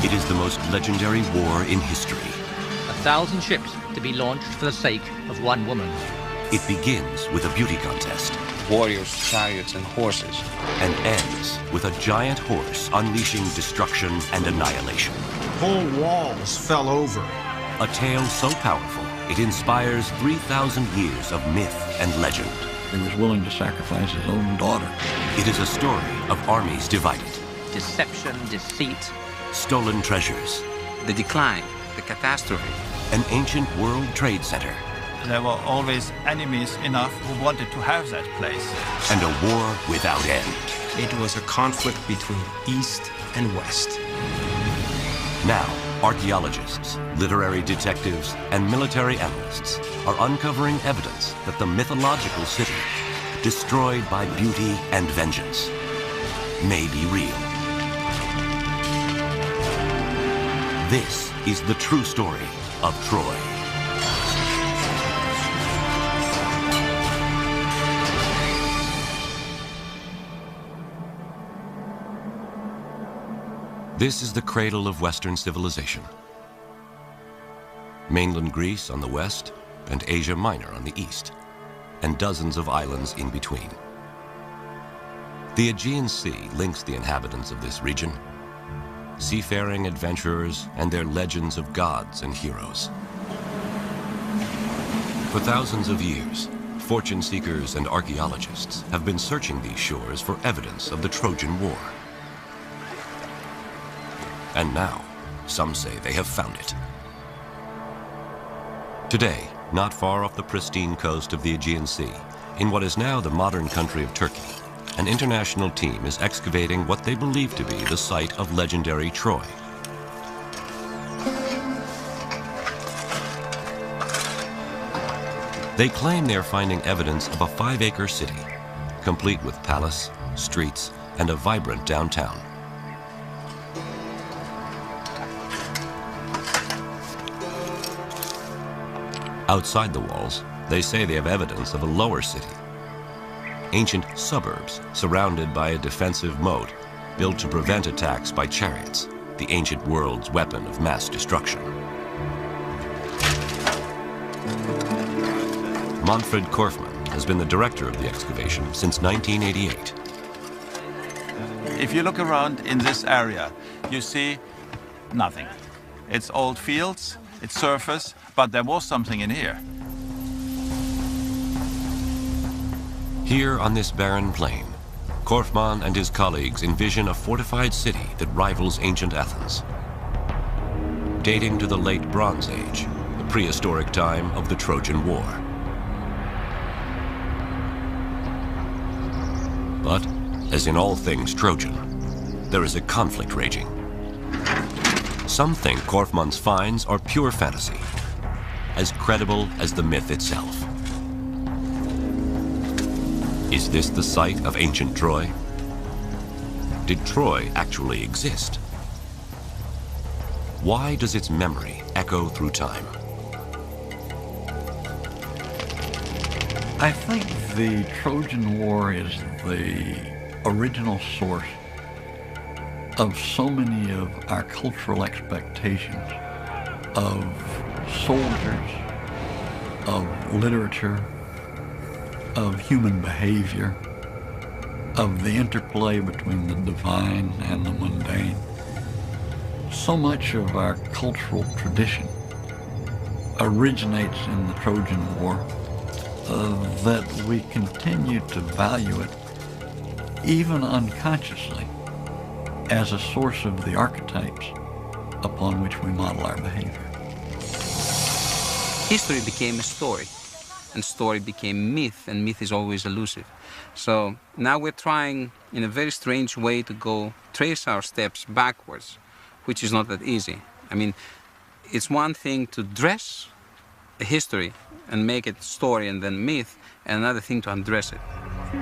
It is the most legendary war in history. 1,000 ships to be launched for the sake of one woman. It begins with a beauty contest. Warriors, chariots, and horses. And ends with a giant horse unleashing destruction and annihilation. Whole walls fell over. A tale so powerful, it inspires 3,000 years of myth and legend. He was willing to sacrifice his own daughter. It is a story of armies divided. Deception, deceit. Stolen treasures. The decline, the catastrophe. An ancient world trade center. There were always enemies enough who wanted to have that place. And a war without end. It was a conflict between East and West. Now, archaeologists, literary detectives, and military analysts are uncovering evidence that the mythological city, destroyed by beauty and vengeance, may be real. This is the true story of Troy. This is the cradle of Western civilization. Mainland Greece on the west, and Asia Minor on the east, and dozens of islands in between. The Aegean Sea links the inhabitants of this region, seafaring adventurers and their legends of gods and heroes. For thousands of years, fortune seekers and archaeologists have been searching these shores for evidence of the Trojan War. And now, some say they have found it. Today, not far off the pristine coast of the Aegean Sea, in what is now the modern country of Turkey, an international team is excavating what they believe to be the site of legendary Troy. They claim they're finding evidence of a 5-acre city, complete with palace, streets, and a vibrant downtown. Outside the walls, they say they have evidence of a lower city. Ancient suburbs surrounded by a defensive moat built to prevent attacks by chariots, the ancient world's weapon of mass destruction. Manfred Korfmann has been the director of the excavation since 1988. If you look around in this area, you see nothing. It's old fields, it's surface, but there was something in here. Here on this barren plain, Korfmann and his colleagues envision a fortified city that rivals ancient Athens. Dating to the late Bronze Age, the prehistoric time of the Trojan War. But, as in all things Trojan, there is a conflict raging. Some think Korfmann's finds are pure fantasy, as credible as the myth itself. Is this the site of ancient Troy? Did Troy actually exist? Why does its memory echo through time? I think the Trojan War is the original source of so many of our cultural expectations of soldiers, of literature, of human behavior, of the interplay between the divine and the mundane. So much of our cultural tradition originates in the Trojan War that we continue to value it, even unconsciously, as a source of the archetypes upon which we model our behavior. History became a story, and story became myth, and myth is always elusive. So now we're trying, in a very strange way, to trace our steps backwards, which is not that easy. I mean, it's one thing to dress a history and make it story and then myth, and another thing to undress it.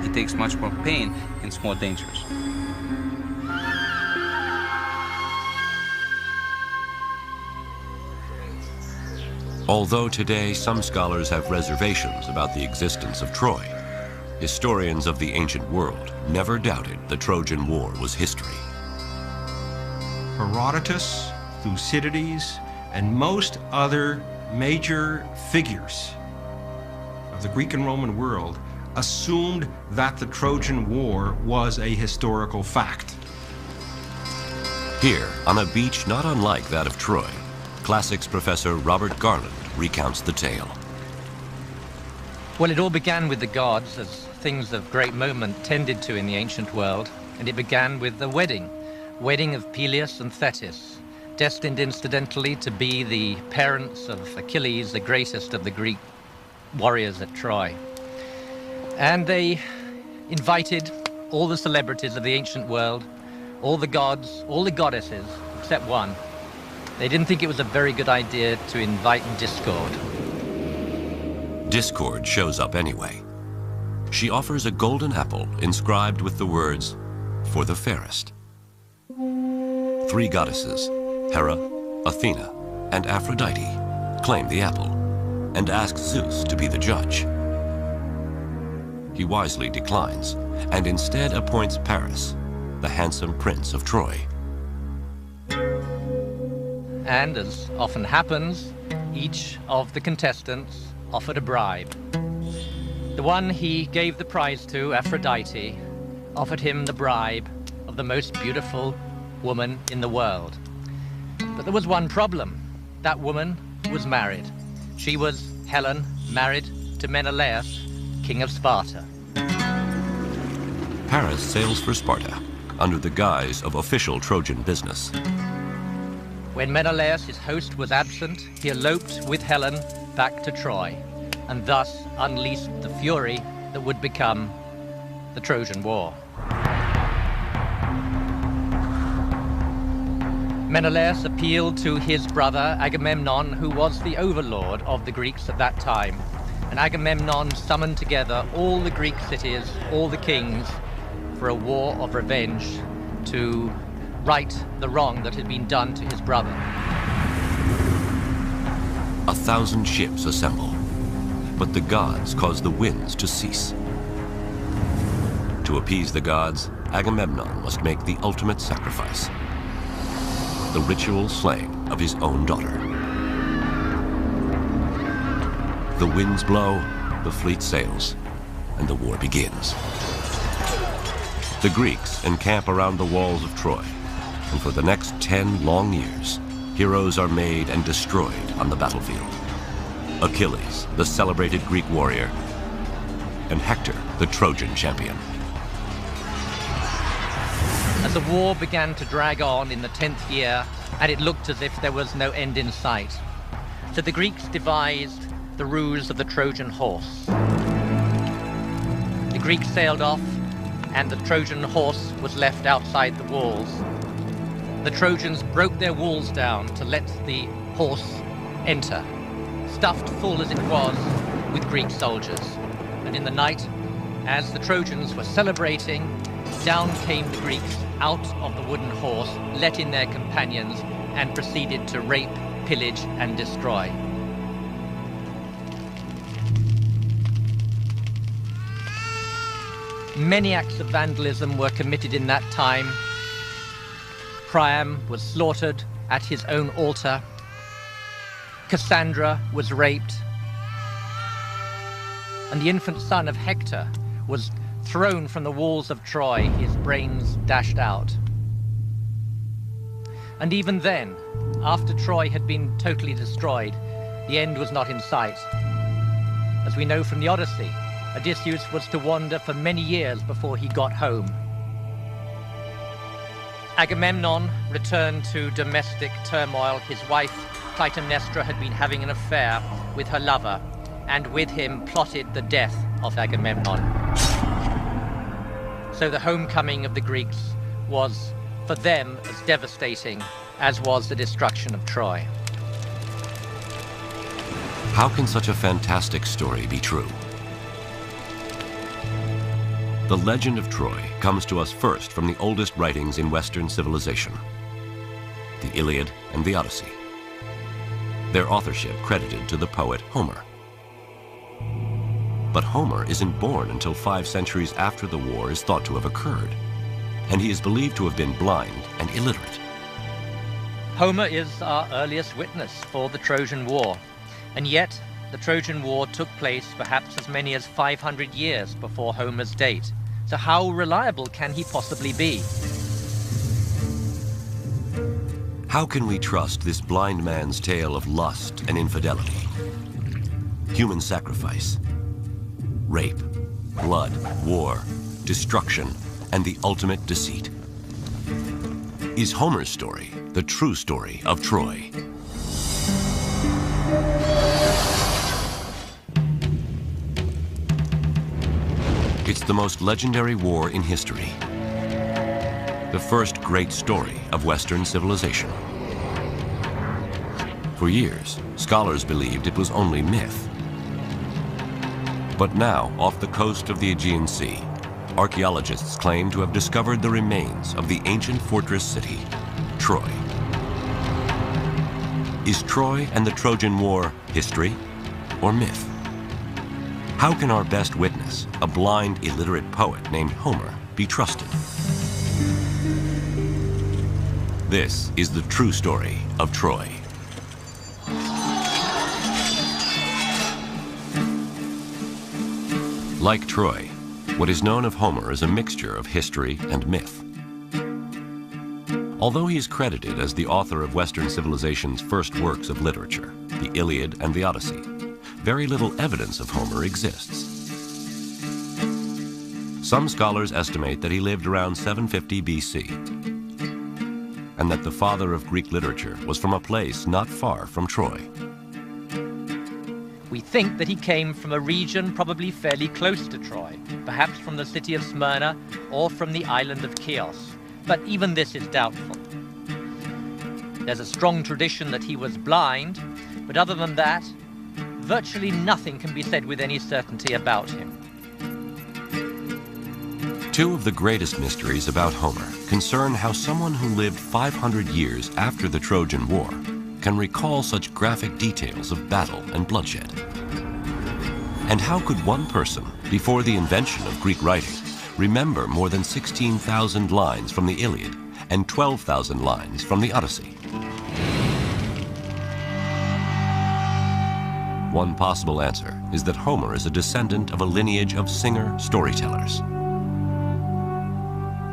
It takes much more pain, and it's more dangerous. Although today some scholars have reservations about the existence of Troy, historians of the ancient world never doubted the Trojan War was history. Herodotus, Thucydides, and most other major figures of the Greek and Roman world assumed that the Trojan War was a historical fact. Here, on a beach not unlike that of Troy, classics professor Robert Garland recounts the tale. Well, it all began with the gods, as things of great moment tended to in the ancient world, and it began with the wedding of Peleus and Thetis, destined incidentally to be the parents of Achilles, the greatest of the Greek warriors at Troy. And they invited all the celebrities of the ancient world, all the gods, all the goddesses, except one. They didn't think it was a very good idea to invite Discord. Discord shows up anyway. She offers a golden apple inscribed with the words, "For the fairest." 3 goddesses, Hera, Athena, and Aphrodite, claim the apple and ask Zeus to be the judge. He wisely declines and instead appoints Paris, the handsome prince of Troy. And as often happens, each of the contestants offered a bribe. The one he gave the prize to, Aphrodite, offered him the bribe of the most beautiful woman in the world. But there was one problem. That woman was married. She was Helen, married to Menelaus, king of Sparta. Paris sails for Sparta under the guise of official Trojan business. When Menelaus, his host, was absent, he eloped with Helen back to Troy, and thus unleashed the fury that would become the Trojan War. Menelaus appealed to his brother Agamemnon, who was the overlord of the Greeks at that time. And Agamemnon summoned together all the Greek cities, all the kings, for a war of revenge to right the wrong that had been done to his brother. 1,000 ships assemble, but the gods cause the winds to cease. To appease the gods, Agamemnon must make the ultimate sacrifice, the ritual slaying of his own daughter. The winds blow, the fleet sails, and the war begins. The Greeks encamp around the walls of Troy, and for the next 10 long years, heroes are made and destroyed on the battlefield. Achilles, the celebrated Greek warrior, and Hector, the Trojan champion. As the war began to drag on in the 10th year, and it looked as if there was no end in sight, so the Greeks devised the ruse of the Trojan horse. The Greeks sailed off, and the Trojan horse was left outside the walls. The Trojans broke their walls down to let the horse enter, stuffed full as it was with Greek soldiers. And in the night, as the Trojans were celebrating, down came the Greeks out of the wooden horse, let in their companions, and proceeded to rape, pillage, and destroy. Many acts of vandalism were committed in that time. Priam was slaughtered at his own altar. Cassandra was raped. And the infant son of Hector was thrown from the walls of Troy, his brains dashed out. And even then, after Troy had been totally destroyed, the end was not in sight. As we know from the Odyssey, Odysseus was to wander for many years before he got home. Agamemnon returned to domestic turmoil. His wife, Clytemnestra, had been having an affair with her lover, and with him plotted the death of Agamemnon. So the homecoming of the Greeks was, for them, as devastating as was the destruction of Troy. How can such a fantastic story be true? The legend of Troy comes to us first from the oldest writings in Western civilization, the Iliad and the Odyssey. Their authorship credited to the poet Homer. But Homer isn't born until 5 centuries after the war is thought to have occurred, and he is believed to have been blind and illiterate. Homer is our earliest witness for the Trojan War, and yet the Trojan War took place perhaps as many as 500 years before Homer's date. So how reliable can he possibly be? How can we trust this blind man's tale of lust and infidelity, human sacrifice, rape, blood, war, destruction, and the ultimate deceit? Is Homer's story the true story of Troy? It's the most legendary war in history. The first great story of Western civilization. For years, scholars believed it was only myth. But now, off the coast of the Aegean Sea, archaeologists claim to have discovered the remains of the ancient fortress city, Troy. Is Troy and the Trojan War history or myth? How can our best witness, a blind, illiterate poet named Homer, be trusted? This is the true story of Troy. Like Troy, what is known of Homer is a mixture of history and myth. Although he is credited as the author of Western civilization's first works of literature, the Iliad and the Odyssey, very little evidence of Homer exists. Some scholars estimate that he lived around 750 BC, and that the father of Greek literature was from a place not far from Troy. We think that he came from a region probably fairly close to Troy, perhaps from the city of Smyrna or from the island of Chios, but even this is doubtful. There's a strong tradition that he was blind, but other than that, virtually nothing can be said with any certainty about him. Two of the greatest mysteries about Homer concern how someone who lived 500 years after the Trojan War can recall such graphic details of battle and bloodshed. And how could one person, before the invention of Greek writing, remember more than 16,000 lines from the Iliad and 12,000 lines from the Odyssey? One possible answer is that Homer is a descendant of a lineage of singer-storytellers.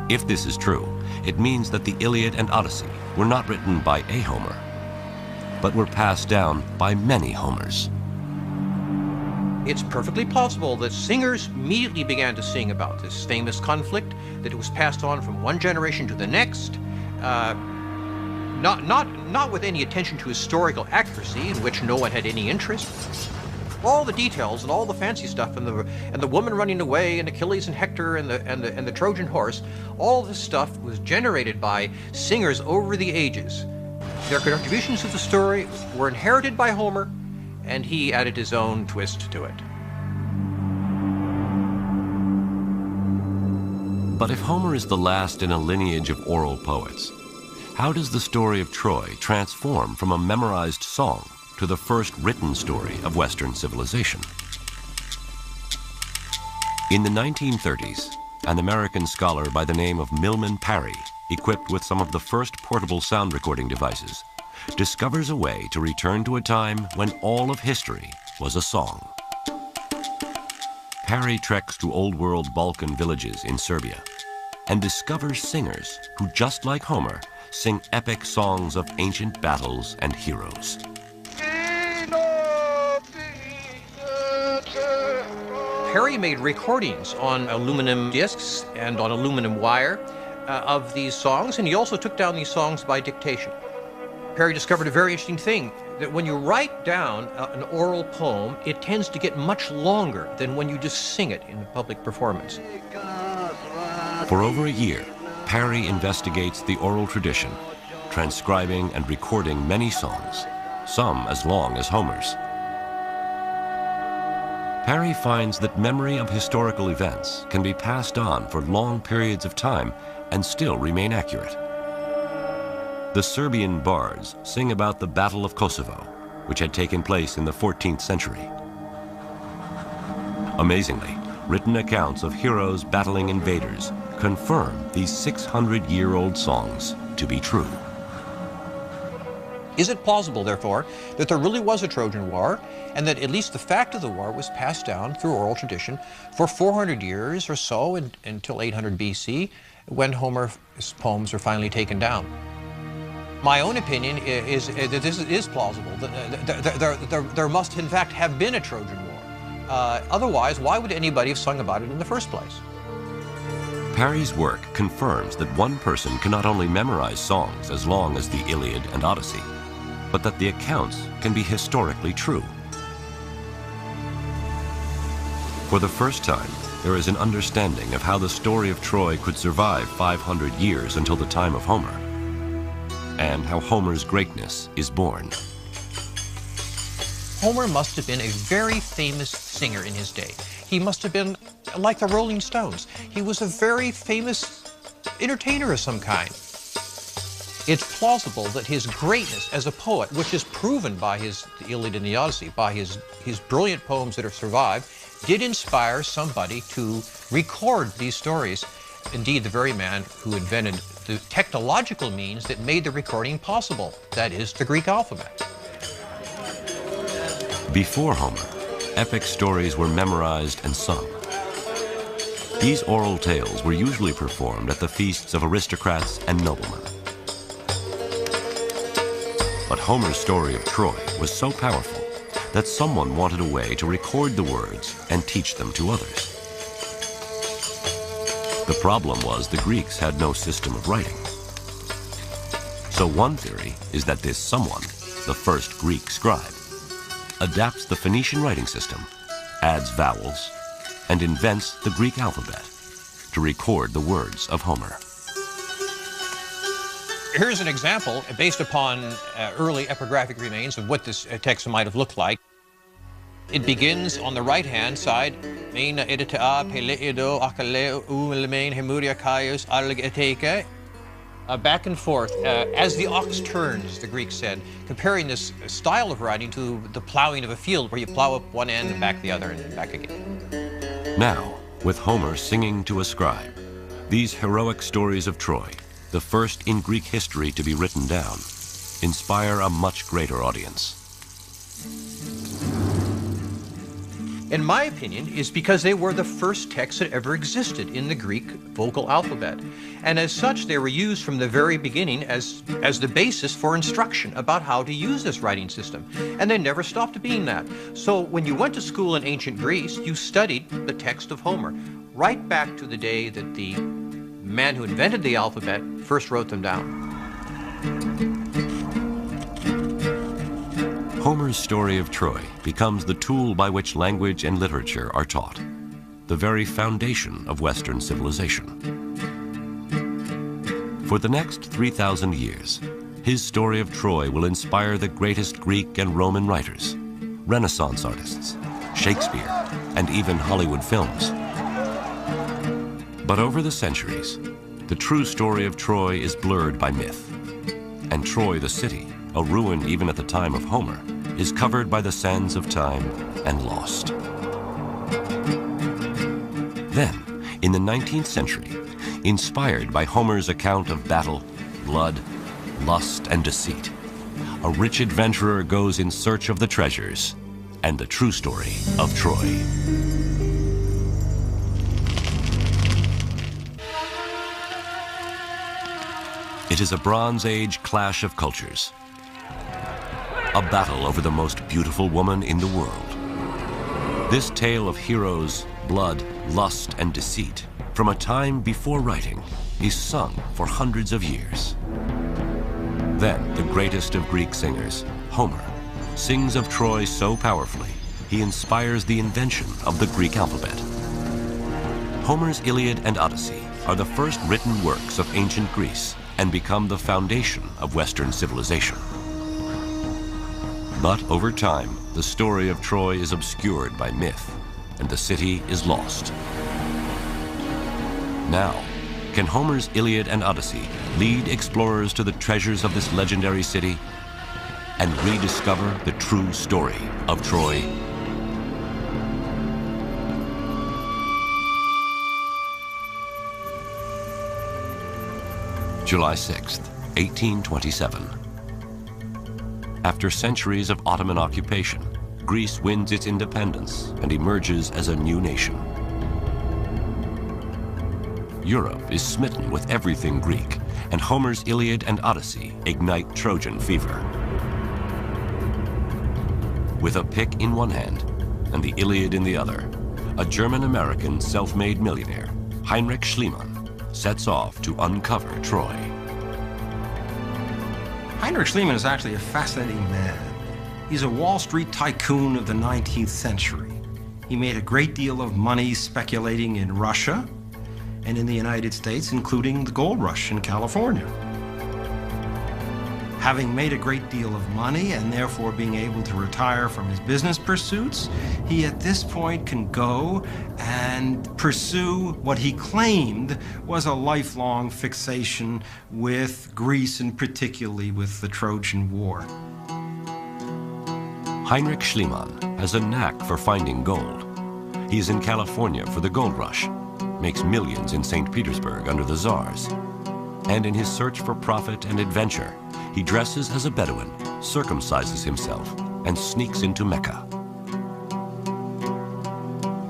If this is true, it means that the Iliad and Odyssey were not written by a Homer, but were passed down by many Homers. It's perfectly plausible that singers immediately began to sing about this famous conflict, that it was passed on from one generation to the next, not with any attention to historical accuracy, in which no one had any interest. All the details and all the fancy stuff, and the woman running away, and Achilles and Hector, and the Trojan horse, all this stuff was generated by singers over the ages. Their contributions to the story were inherited by Homer, and he added his own twist to it. But if Homer is the last in a lineage of oral poets, how does the story of Troy transform from a memorized song to the first written story of Western civilization? In the 1930s, an American scholar by the name of Milman Parry, equipped with some of the first portable sound recording devices, discovers a way to return to a time when all of history was a song. Parry treks to Old World Balkan villages in Serbia and discovers singers who, just like Homer, sing epic songs of ancient battles and heroes. Parry made recordings on aluminum discs and on aluminum wire of these songs, and he also took down these songs by dictation. Parry discovered a very interesting thing, that when you write down an oral poem, it tends to get much longer than when you just sing it in a public performance. For over a year, Parry investigates the oral tradition, transcribing and recording many songs, some as long as Homer's. Parry finds that memory of historical events can be passed on for long periods of time and still remain accurate. The Serbian bards sing about the Battle of Kosovo, which had taken place in the 14th century. Amazingly, written accounts of heroes battling invaders confirm these 600-year-old songs to be true. Is it plausible, therefore, that there really was a Trojan War, and that at least the fact of the war was passed down through oral tradition for 400 years or so until 800 BC, when Homer's poems were finally taken down? My own opinion is that this is plausible. There must, in fact, have been a Trojan War. Otherwise, why would anybody have sung about it in the first place? Parry's work confirms that one person can not only memorize songs as long as the Iliad and Odyssey, but that the accounts can be historically true. For the first time, there is an understanding of how the story of Troy could survive 500 years until the time of Homer, and how Homer's greatness is born. Homer must have been a very famous singer in his day. He must have been like the Rolling Stones. He was a very famous entertainer of some kind. It's plausible that his greatness as a poet, which is proven by the Iliad and the Odyssey, by his brilliant poems that have survived, did inspire somebody to record these stories. Indeed, the very man who invented the technological means that made the recording possible, that is, the Greek alphabet. Before Homer, epic stories were memorized and sung. These oral tales were usually performed at the feasts of aristocrats and noblemen. But Homer's story of Troy was so powerful that someone wanted a way to record the words and teach them to others. The problem was the Greeks had no system of writing. So one theory is that this someone, the first Greek scribe, adapts the Phoenician writing system, adds vowels, and invents the Greek alphabet to record the words of Homer. Here's an example based upon early epigraphic remains of what this text might have looked like. It begins on the right-hand side, back and forth, as the ox turns, the Greeks said, comparing this style of writing to the plowing of a field where you plow up one end and back the other and back again. Now, with Homer singing to a scribe, these heroic stories of Troy, the first in Greek history to be written down, inspire a much greater audience. In my opinion, is because they were the first texts that ever existed in the Greek vocal alphabet. And as such, they were used from the very beginning as the basis for instruction about how to use this writing system. And they never stopped being that. So when you went to school in ancient Greece, you studied the text of Homer, right back to the day that the man who invented the alphabet first wrote them down. Homer's story of Troy becomes the tool by which language and literature are taught, the very foundation of Western civilization. For the next 3,000 years, his story of Troy will inspire the greatest Greek and Roman writers, Renaissance artists, Shakespeare, and even Hollywood films. But over the centuries, the true story of Troy is blurred by myth, and Troy the city, a ruin even at the time of Homer, is covered by the sands of time and lost. Then, in the 19th century, inspired by Homer's account of battle, blood, lust, and deceit, a rich adventurer goes in search of the treasures and the true story of Troy. It is a Bronze Age clash of cultures. A battle over the most beautiful woman in the world. This tale of heroes, blood, lust, and deceit from a time before writing is sung for hundreds of years. Then the greatest of Greek singers, Homer, sings of Troy so powerfully, he inspires the invention of the Greek alphabet. Homer's Iliad and Odyssey are the first written works of ancient Greece and become the foundation of Western civilization. But over time, the story of Troy is obscured by myth, and the city is lost. Now, can Homer's Iliad and Odyssey lead explorers to the treasures of this legendary city and rediscover the true story of Troy? July 6th, 1827. After centuries of Ottoman occupation, Greece wins its independence and emerges as a new nation. Europe is smitten with everything Greek, and Homer's Iliad and Odyssey ignite Trojan fever. With a pick in one hand and the Iliad in the other, a German-American self-made millionaire, Heinrich Schliemann, sets off to uncover Troy. Heinrich Schliemann is actually a fascinating man. He's a Wall Street tycoon of the 19th century. He made a great deal of money speculating in Russia and in the United States, including the gold rush in California. Having made a great deal of money and therefore being able to retire from his business pursuits, he at this point can go and pursue what he claimed was a lifelong fixation with Greece and particularly with the Trojan War. Heinrich Schliemann has a knack for finding gold. He is in California for the gold rush, makes millions in St. Petersburg under the Tsars. And in his search for profit and adventure, he dresses as a Bedouin, circumcises himself, and sneaks into Mecca.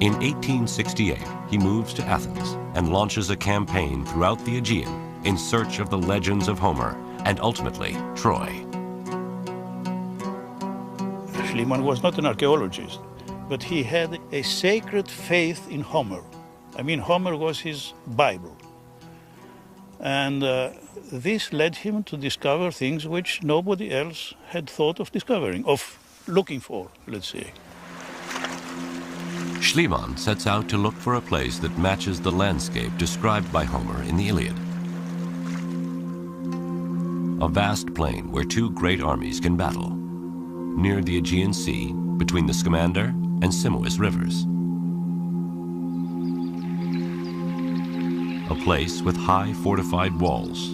In 1868, he moves to Athens and launches a campaign throughout the Aegean in search of the legends of Homer and ultimately Troy. Schliemann was not an archaeologist, but he had a sacred faith in Homer. I mean, Homer was his Bible. And this led him to discover things which nobody else had thought of discovering, of looking for, let's say. Schliemann sets out to look for a place that matches the landscape described by Homer in the Iliad. A vast plain where two great armies can battle, near the Aegean Sea, between the Scamander and Simois rivers. A place with high fortified walls,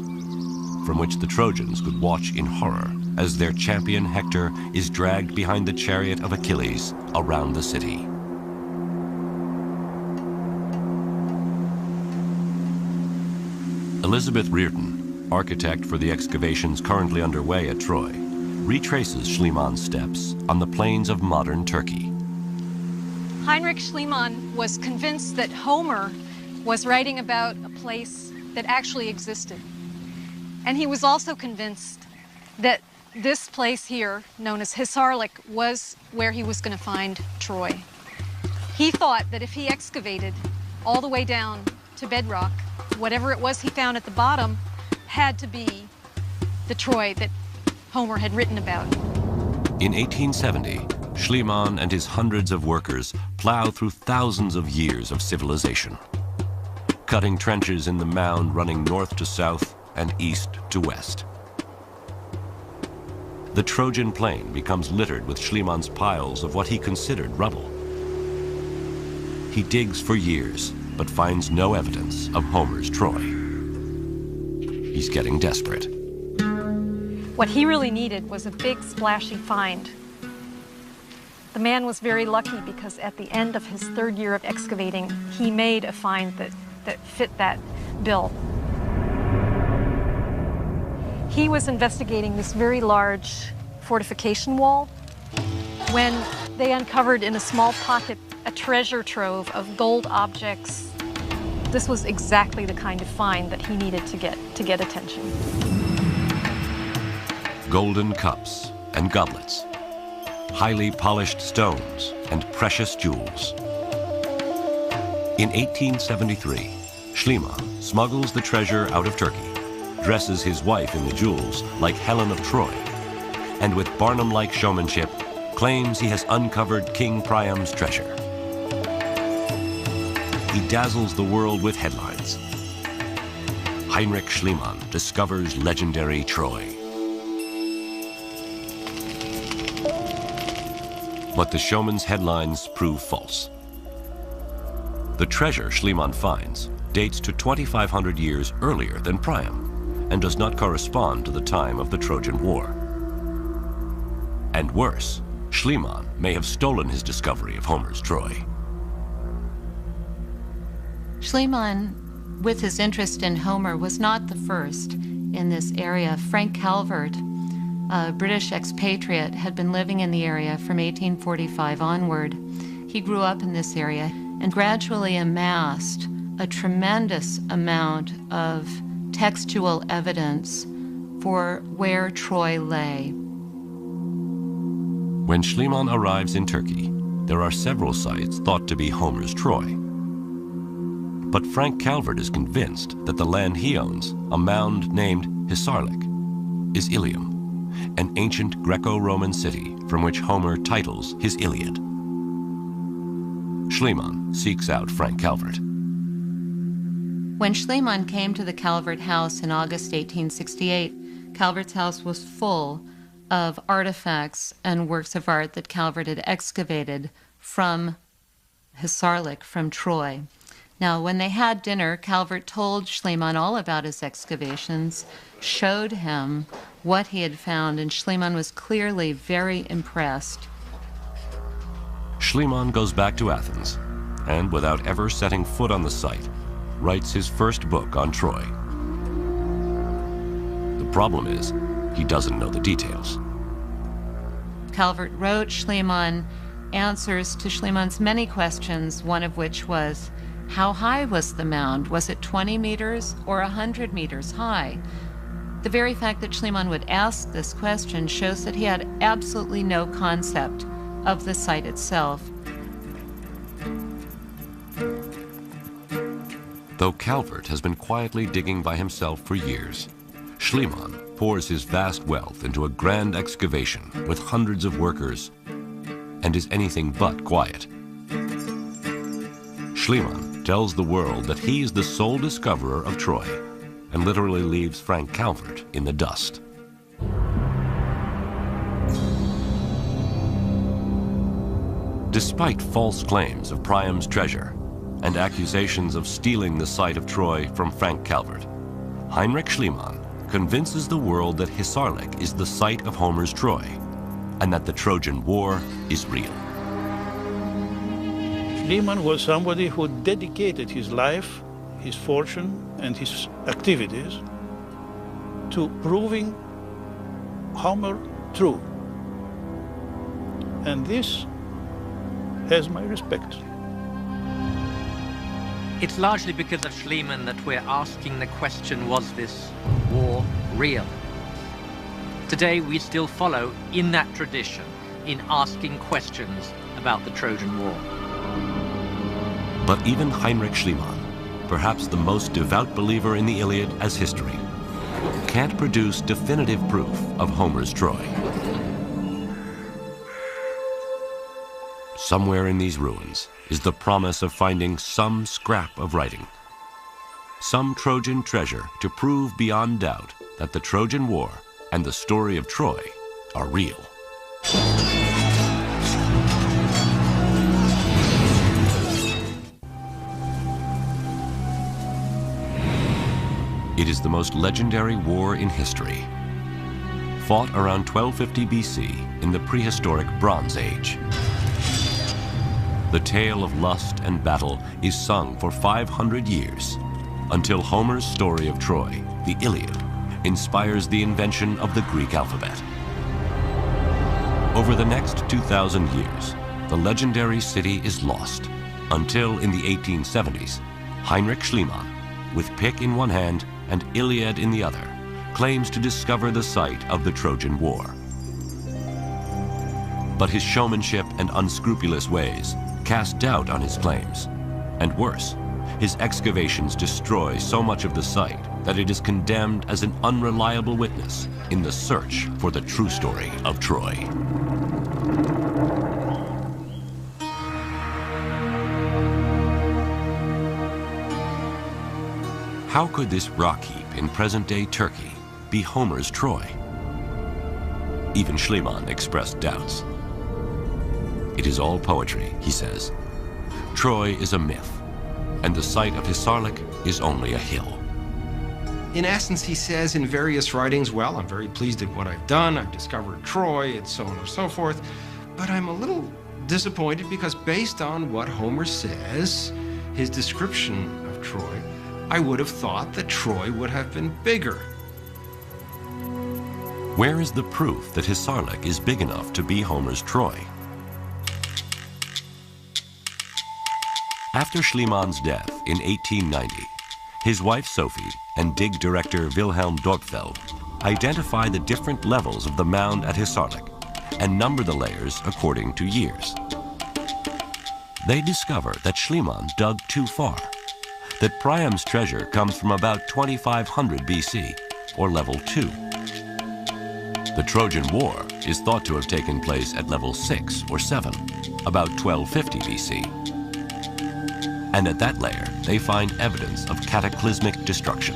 from which the Trojans could watch in horror as their champion Hector is dragged behind the chariot of Achilles around the city. Elizabeth Reardon, architect for the excavations currently underway at Troy, retraces Schliemann's steps on the plains of modern Turkey. Heinrich Schliemann was convinced that Homer was writing about a place that actually existed. And he was also convinced that this place here, known as Hisarlik, was where he was going to find Troy. He thought that if he excavated all the way down to bedrock, whatever it was he found at the bottom had to be the Troy that Homer had written about. In 1870, Schliemann and his hundreds of workers plow through thousands of years of civilization, cutting trenches in the mound running north to south and east to west. The Trojan plain becomes littered with Schliemann's piles of what he considered rubble. He digs for years, but finds no evidence of Homer's Troy. He's getting desperate. What he really needed was a big, splashy find. The man was very lucky because at the end of his third year of excavating, he made a find that fit that bill. He was investigating this very large fortification wall when they uncovered in a small pocket a treasure trove of gold objects. This was exactly the kind of find that he needed to get attention. Golden cups and goblets, highly polished stones and precious jewels. In 1873, Schliemann smuggles the treasure out of Turkey, dresses his wife in the jewels like Helen of Troy, and with Barnum-like showmanship, claims he has uncovered King Priam's treasure. He dazzles the world with headlines. Heinrich Schliemann discovers legendary Troy. But the showman's headlines prove false. The treasure Schliemann finds dates to 2,500 years earlier than Priam and does not correspond to the time of the Trojan War. And worse, Schliemann may have stolen his discovery of Homer's Troy. Schliemann, with his interest in Homer, was not the first in this area. Frank Calvert a British expatriate, had been living in the area from 1845 onward. He grew up in this area and gradually amassed a tremendous amount of textual evidence for where Troy lay. When Schliemann arrives in Turkey, there are several sites thought to be Homer's Troy. But Frank Calvert is convinced that the land he owns, a mound named Hisarlik, is Ilium, an ancient Greco-Roman city from which Homer titles his Iliad. Schliemann seeks out Frank Calvert. When Schliemann came to the Calvert house in August 1868, Calvert's house was full of artifacts and works of art that Calvert had excavated from Hisarlik, from Troy. Now, when they had dinner, Calvert told Schliemann all about his excavations, showed him what he had found, and Schliemann was clearly very impressed. Schliemann goes back to Athens, and without ever setting foot on the site, writes his first book on Troy. The problem is, he doesn't know the details. Calvert wrote Schliemann answers to Schliemann's many questions, one of which was, how high was the mound? Was it 20 meters or 100 meters high? The very fact that Schliemann would ask this question shows that he had absolutely no concept of the site itself. Though Calvert has been quietly digging by himself for years, Schliemann pours his vast wealth into a grand excavation with hundreds of workers and is anything but quiet. Schliemann tells the world that he is the sole discoverer of Troy and literally leaves Frank Calvert in the dust. Despite false claims of Priam's treasure and accusations of stealing the site of Troy from Frank Calvert, Heinrich Schliemann convinces the world that Hisarlik is the site of Homer's Troy and that the Trojan War is real. Schliemann was somebody who dedicated his life, his fortune, and his activities to proving Homer true. And this has my respect. It's largely because of Schliemann that we're asking the question, was this war real? Today we still follow in that tradition in asking questions about the Trojan War. But even Heinrich Schliemann, perhaps the most devout believer in the Iliad as history, can't produce definitive proof of Homer's Troy. Somewhere in these ruins is the promise of finding some scrap of writing, some Trojan treasure to prove beyond doubt that the Trojan War and the story of Troy are real. It is the most legendary war in history, fought around 1250 BC in the prehistoric Bronze Age. The tale of lust and battle is sung for 500 years, until Homer's story of Troy, the Iliad, inspires the invention of the Greek alphabet. Over the next 2,000 years, the legendary city is lost, until in the 1870s, Heinrich Schliemann, with pick in one hand and Iliad in the other, claims to discover the site of the Trojan War. But his showmanship and unscrupulous ways cast doubt on his claims, and worse, his excavations destroy so much of the site that it is condemned as an unreliable witness in the search for the true story of Troy. How could this rock heap in present-day Turkey be Homer's Troy? Even Schliemann expressed doubts. It is all poetry, he says. Troy is a myth, and the site of Hisarlik is only a hill. In essence, he says in various writings, well, I'm very pleased at what I've done. I've discovered Troy, and so on and so forth. But I'm a little disappointed because based on what Homer says, his description of Troy, I would have thought that Troy would have been bigger. Where is the proof that Hisarlik is big enough to be Homer's Troy? After Schliemann's death in 1890, his wife Sophie and dig director Wilhelm Dorpfeld identify the different levels of the mound at Hisarlik and number the layers according to years. They discover that Schliemann dug too far, that Priam's treasure comes from about 2500 BC, or level 2. The Trojan War is thought to have taken place at level 6 or 7, about 1250 BC. And at that layer, they find evidence of cataclysmic destruction.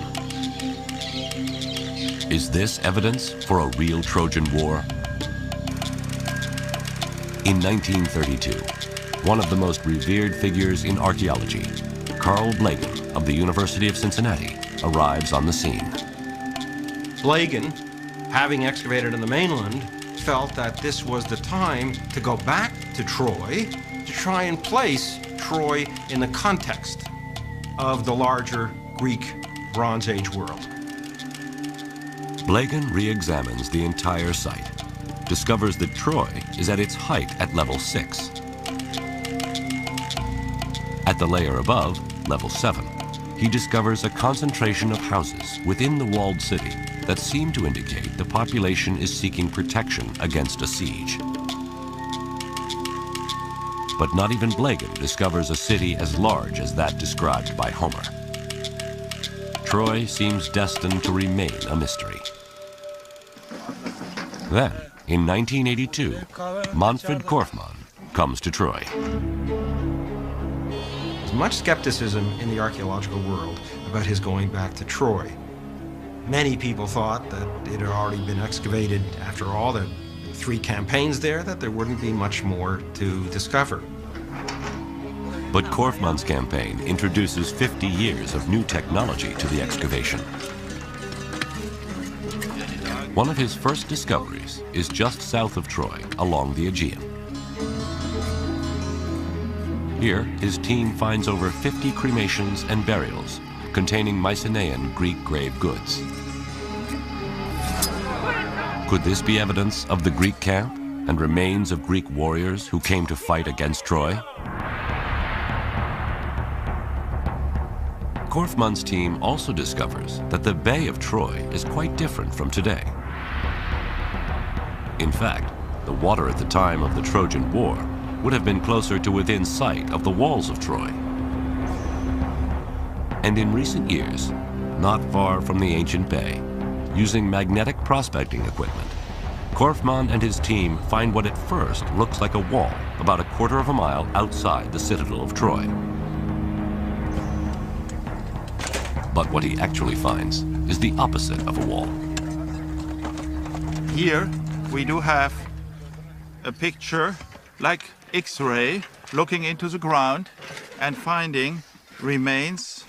Is this evidence for a real Trojan War? In 1932, one of the most revered figures in archaeology, Carl Blegen of the University of Cincinnati, arrives on the scene. Blegen, having excavated on the mainland, felt that this was the time to go back to Troy to try and place Troy in the context of the larger Greek Bronze Age world. Blegen re-examines the entire site, discovers that Troy is at its height at level 6. At the layer above, level 7, he discovers a concentration of houses within the walled city that seem to indicate the population is seeking protection against a siege. But not even Blegen discovers a city as large as that described by Homer. Troy seems destined to remain a mystery. Then, in 1982, Manfred Korfmann comes to Troy. There's much skepticism in the archaeological world about his going back to Troy. Many people thought that it had already been excavated after all the 3 campaigns there, that there wouldn't be much more to discover. But Korfmann's campaign introduces 50 years of new technology to the excavation. One of his first discoveries is just south of Troy, along the Aegean. Here, his team finds over 50 cremations and burials containing Mycenaean Greek grave goods. Could this be evidence of the Greek camp and remains of Greek warriors who came to fight against Troy? Korfmann's team also discovers that the Bay of Troy is quite different from today. In fact, the water at the time of the Trojan War would have been closer to within sight of the walls of Troy. And in recent years, not far from the ancient bay, using magnetic prospecting equipment, Korfmann and his team find what at first looks like a wall about a quarter of a mile outside the citadel of Troy. But what he actually finds is the opposite of a wall. Here we do have a picture like X-ray looking into the ground and finding remains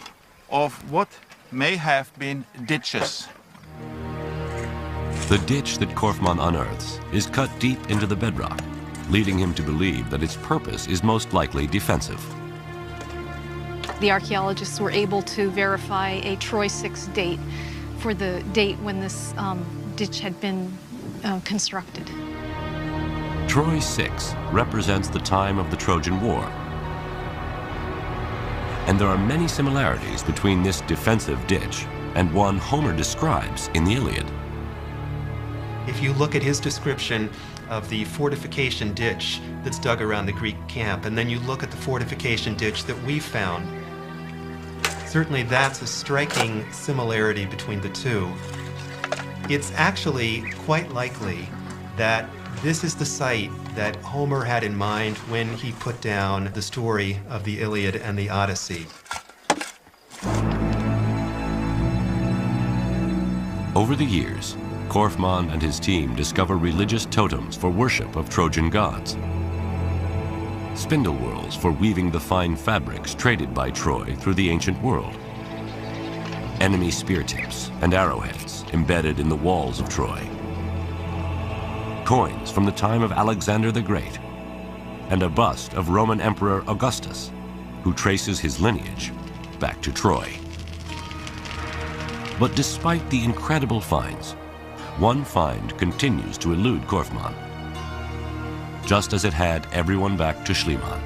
of what may have been ditches. The ditch that Korfmann unearths is cut deep into the bedrock, leading him to believe that its purpose is most likely defensive. The archaeologists were able to verify a Troy 6 date for the date when this ditch had been constructed. Troy 6 represents the time of the Trojan War. And there are many similarities between this defensive ditch and one Homer describes in the Iliad. If you look at his description of the fortification ditch that's dug around the Greek camp, and then you look at the fortification ditch that we found, certainly that's a striking similarity between the two. It's actually quite likely that this is the site that Homer had in mind when he put down the story of the Iliad and the Odyssey. Over the years, Korfmann and his team discover religious totems for worship of Trojan gods, spindle whorls for weaving the fine fabrics traded by Troy through the ancient world, enemy spear tips and arrowheads embedded in the walls of Troy, coins from the time of Alexander the Great, and a bust of Roman Emperor Augustus, who traces his lineage back to Troy. But despite the incredible finds, one find continues to elude Korfmann, just as it had everyone back to Schliemann.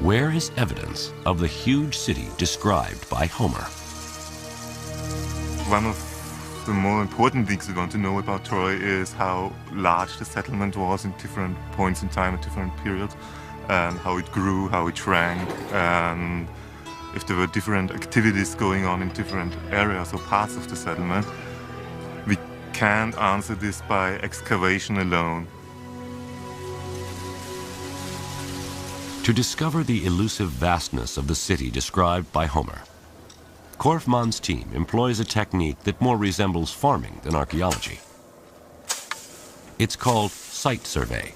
Where is evidence of the huge city described by Homer? One of the more important things we want to know about Troy is how large the settlement was in different points in time, at different periods, and how it grew, how it shrank, and if there were different activities going on in different areas or parts of the settlement. We can't answer this by excavation alone. To discover the elusive vastness of the city described by Homer, Korfmann's team employs a technique that more resembles farming than archaeology. It's called site survey.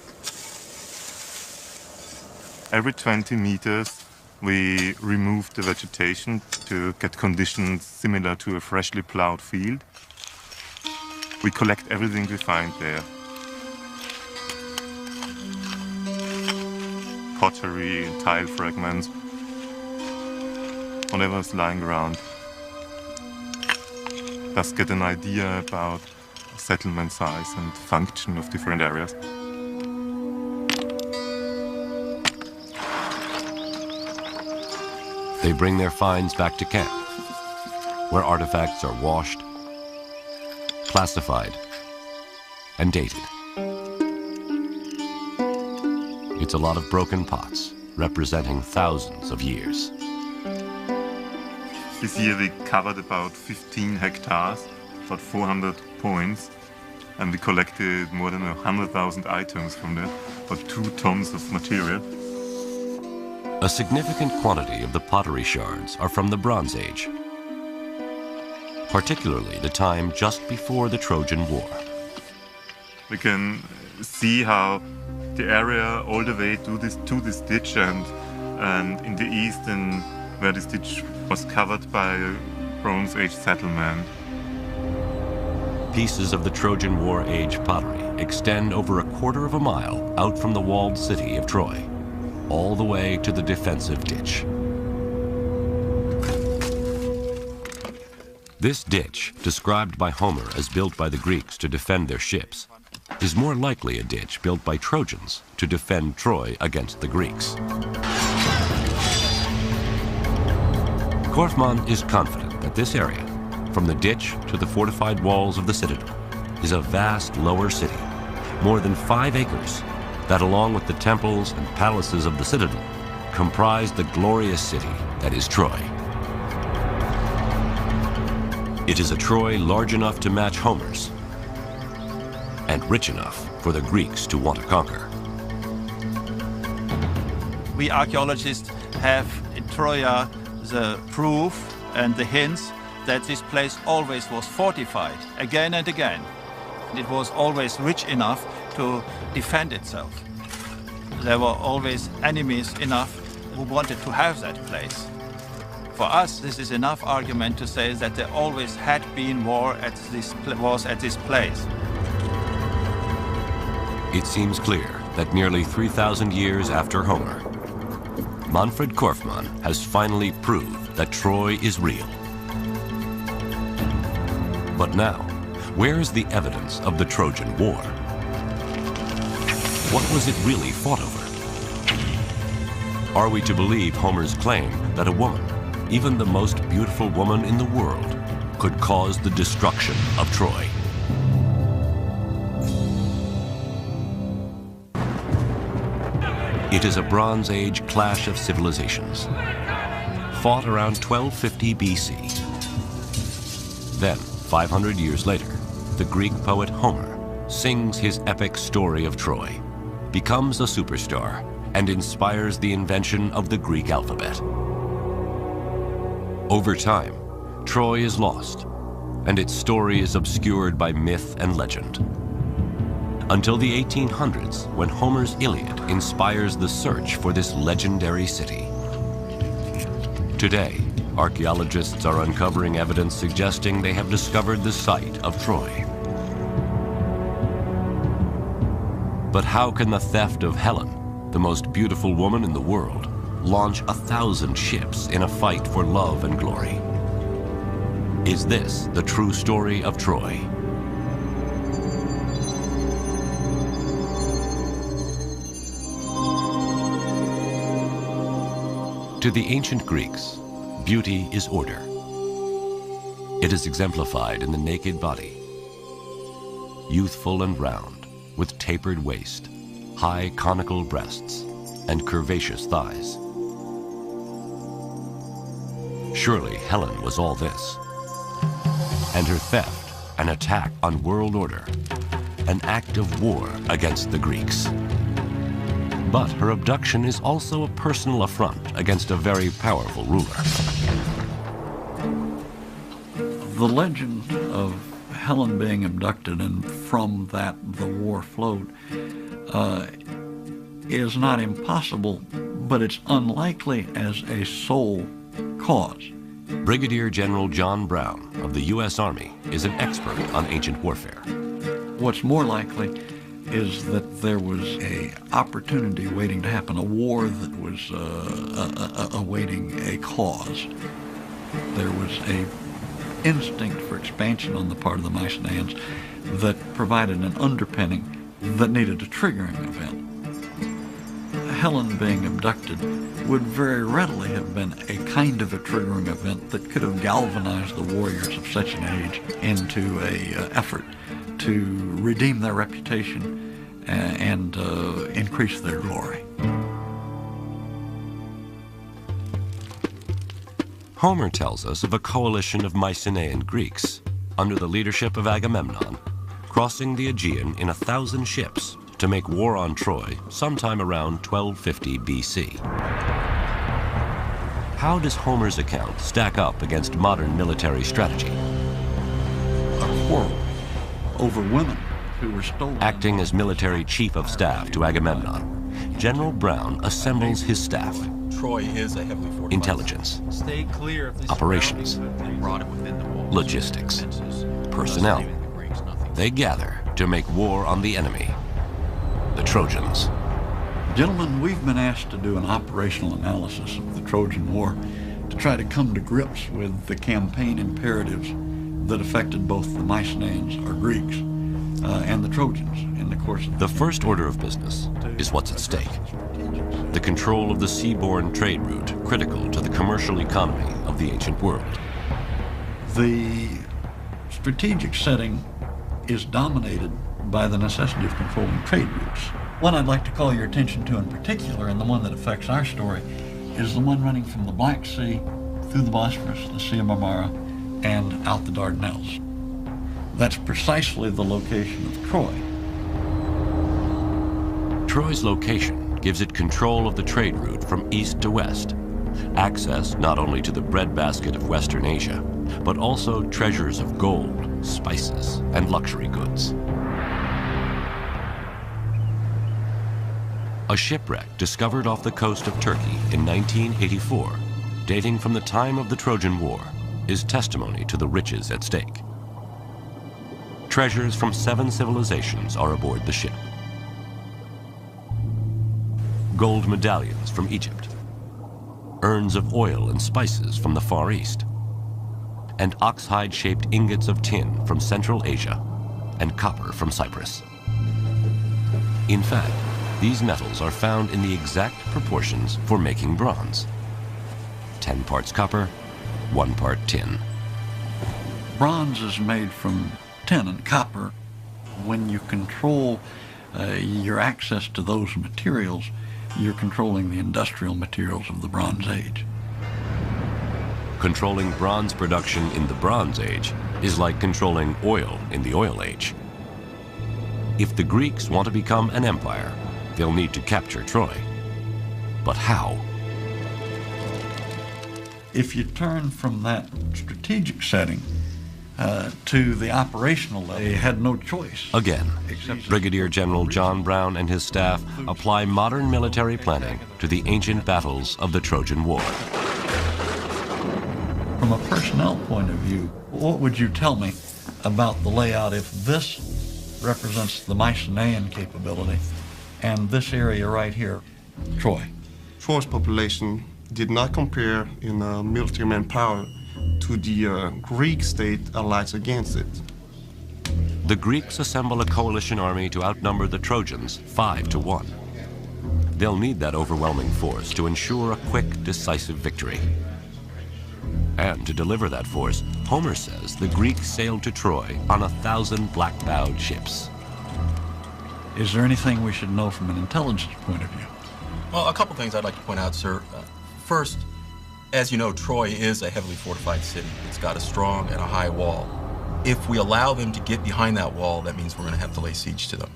Every 20 meters, we remove the vegetation to get conditions similar to a freshly plowed field. We collect everything we find there. Pottery, tile fragments, whatever is lying around. Thus get an idea about settlement size and function of different areas. They bring their finds back to camp, where artifacts are washed, classified, and dated. It's a lot of broken pots, representing thousands of years. This year we covered about 15 hectares, about 400 points, and we collected more than 100,000 items from there, about 2 tons of material. A significant quantity of the pottery shards are from the Bronze Age, particularly the time just before the Trojan War. We can see how the area all the way to this ditch and in the east and where this ditch was covered by a Bronze Age settlement. Pieces of the Trojan War age pottery extend over a quarter of a mile out from the walled city of Troy, all the way to the defensive ditch. This ditch, described by Homer as built by the Greeks to defend their ships, is more likely a ditch built by Trojans to defend Troy against the Greeks. Korfmann is confident that this area, from the ditch to the fortified walls of the citadel, is a vast lower city, more than 5 acres, that along with the temples and palaces of the citadel, comprise the glorious city that is Troy. It is a Troy large enough to match Homer's, and rich enough for the Greeks to want to conquer. We archaeologists have in Troia the proof and the hints that this place always was fortified again and again. It was always rich enough to defend itself. There were always enemies enough who wanted to have that place. For us, this is enough argument to say that there always had been war at this place. It seems clear that nearly 3,000 years after Homer, Manfred Korfmann has finally proved that Troy is real. But now, where is the evidence of the Trojan War? What was it really fought over? Are we to believe Homer's claim that a woman, even the most beautiful woman in the world, could cause the destruction of Troy? It is a Bronze Age clash of civilizations, fought around 1250 BC. Then, 500 years later, the Greek poet Homer sings his epic story of Troy, becomes a superstar, and inspires the invention of the Greek alphabet. Over time, Troy is lost, and its story is obscured by myth and legend. Until the 1800s, when Homer's Iliad inspires the search for this legendary city. Today, archaeologists are uncovering evidence suggesting they have discovered the site of Troy. But how can the theft of Helen, the most beautiful woman in the world, launch 1,000 ships in a fight for love and glory? Is this the true story of Troy? To the ancient Greeks, beauty is order. It is exemplified in the naked body, youthful and round, with tapered waist, high conical breasts, and curvaceous thighs. Surely Helen was all this. And her theft, an attack on world order, an act of war against the Greeks. But her abduction is also a personal affront against a very powerful ruler. The legend of Helen being abducted and from that the war flowed is not impossible, but it's unlikely as a sole cause. Brigadier General John Brown of the U.S. Army is an expert on ancient warfare. What's more likely is that there was an opportunity waiting to happen, a war that was awaiting a cause. There was an instinct for expansion on the part of the Mycenaeans that provided an underpinning that needed a triggering event. Helen being abducted would very readily have been a kind of a triggering event that could have galvanized the warriors of such an age into an effort to redeem their reputation and increase their glory. Homer tells us of a coalition of Mycenaean Greeks under the leadership of Agamemnon crossing the Aegean in 1,000 ships to make war on Troy sometime around 1250 BC. How does Homer's account stack up against modern military strategy? A quarrel over women who were stolen. Acting as military chief of staff to Agamemnon, General Brown assembles his staff. Troy is a heavily fortified. Intelligence, Stay clear of this operations, brought it within the walls. logistics, personnel. They gather to make war on the enemy, the Trojans. Gentlemen, we've been asked to do an operational analysis of the Trojan War to try to come to grips with the campaign imperatives that affected both the Mycenaeans, or Greeks, and the Trojans in the course of the first order of business is what's at stake. The control of the seaborne trade route critical to the commercial economy of the ancient world. The strategic setting is dominated by the necessity of controlling trade routes. One I'd like to call your attention to in particular, and the one that affects our story, is the one running from the Black Sea through the Bosphorus, the Sea of Marmara, and out the Dardanelles. That's precisely the location of Troy. Troy's location gives it control of the trade route from east to west, access not only to the breadbasket of Western Asia, but also treasures of gold, spices, and luxury goods. A shipwreck discovered off the coast of Turkey in 1984, dating from the time of the Trojan War, is testimony to the riches at stake. Treasures from 7 civilizations are aboard the ship. Gold medallions from Egypt, urns of oil and spices from the Far East, and oxhide-shaped ingots of tin from Central Asia, and copper from Cyprus. In fact, these metals are found in the exact proportions for making bronze. 10 parts copper, 1 part tin. Bronze is made from tin and copper. When you control your access to those materials, you're controlling the industrial materials of the Bronze Age. Controlling bronze production in the Bronze Age is like controlling oil in the Oil Age. If the Greeks want to become an empire, they'll need to capture Troy. But how? If you turn from that strategic setting to the operational level, they had no choice. Again, Brigadier General John Brown and his staff apply modern military planning to the ancient battles of the Trojan War. From a personnel point of view, what would you tell me about the layout if this represents the Mycenaean capability and this area right here, Troy? Troy's population did not compare in military manpower to to the Greek state allies against it. The Greeks assemble a coalition army to outnumber the Trojans 5-1. They'll need that overwhelming force to ensure a quick, decisive victory. And to deliver that force, Homer says the Greeks sailed to Troy on 1,000 black-bowed ships. Is there anything we should know from an intelligence point of view? Well, a couple things I'd like to point out, sir. First, as you know, Troy is a heavily fortified city. It's got a strong and a high wall. If we allow them to get behind that wall, that means we're going to have to lay siege to them.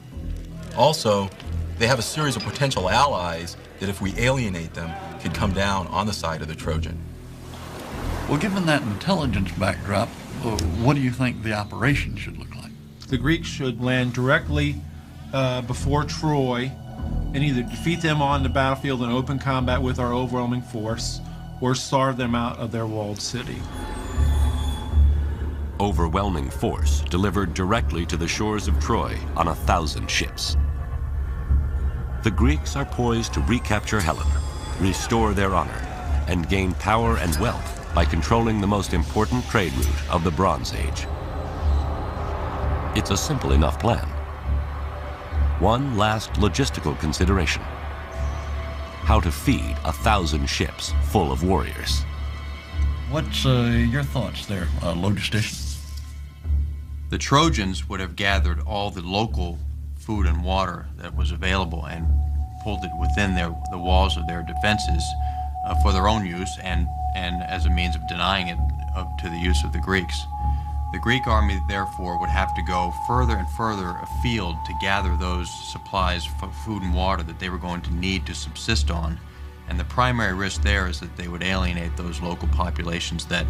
Also, they have a series of potential allies that if we alienate them, could come down on the side of the Trojan. Well, given that intelligence backdrop, what do you think the operation should look like? The Greeks should land directly before Troy and either defeat them on the battlefield in open combat with our overwhelming force or starve them out of their walled city. Overwhelming force delivered directly to the shores of Troy on 1,000 ships. The Greeks are poised to recapture Helen, restore their honor, and gain power and wealth by controlling the most important trade route of the Bronze Age. It's a simple enough plan. One last logistical consideration: how to feed 1,000 ships full of warriors. What's your thoughts there, logistician? The Trojans would have gathered all the local food and water that was available and pulled it within the walls of their defenses for their own use and as a means of denying it to the use of the Greeks. The Greek army, therefore, would have to go further and further afield to gather those supplies of food and water that they were going to need to subsist on. And the primary risk there is that they would alienate those local populations that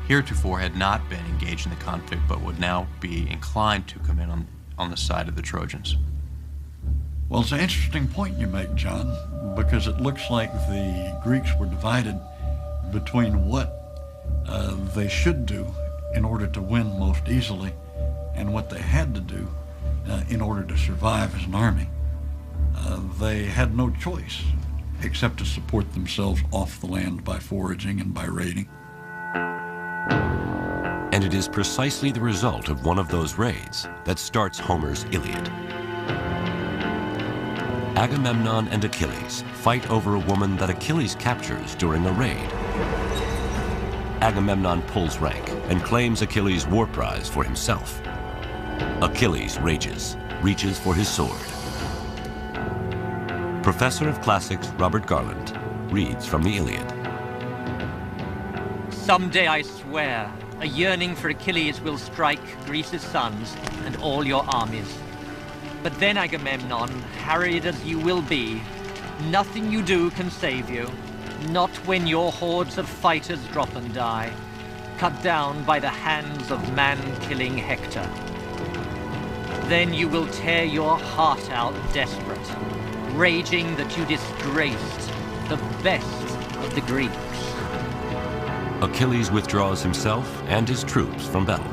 heretofore had not been engaged in the conflict but would now be inclined to come in on the side of the Trojans. Well, it's an interesting point you make, John, because it looks like the Greeks were divided between what they should do in order to win most easily and what they had to do in order to survive as an army. They had no choice except to support themselves off the land by foraging and by raiding. And it is precisely the result of one of those raids that starts Homer's Iliad. Agamemnon and Achilles fight over a woman that Achilles captures during a raid. Agamemnon pulls rank and claims Achilles' war prize for himself. Achilles rages, reaches for his sword. Professor of Classics Robert Garland reads from the Iliad. Someday, I swear, a yearning for Achilles will strike Greece's sons and all your armies. But then, Agamemnon, harried as you will be, nothing you do can save you. Not when your hordes of fighters drop and die, cut down by the hands of man-killing Hector. Then you will tear your heart out desperate, raging that you disgraced the best of the Greeks. Achilles withdraws himself and his troops from battle,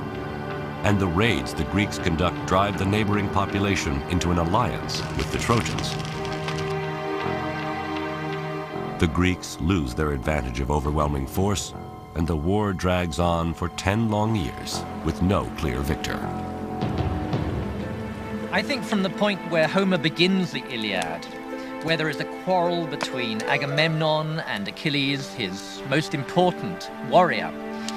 and the raids the Greeks conduct drive the neighboring population into an alliance with the Trojans. The Greeks lose their advantage of overwhelming force, and the war drags on for 10 long years with no clear victor. I think from the point where Homer begins the Iliad, where there is a quarrel between Agamemnon and Achilles, his most important warrior,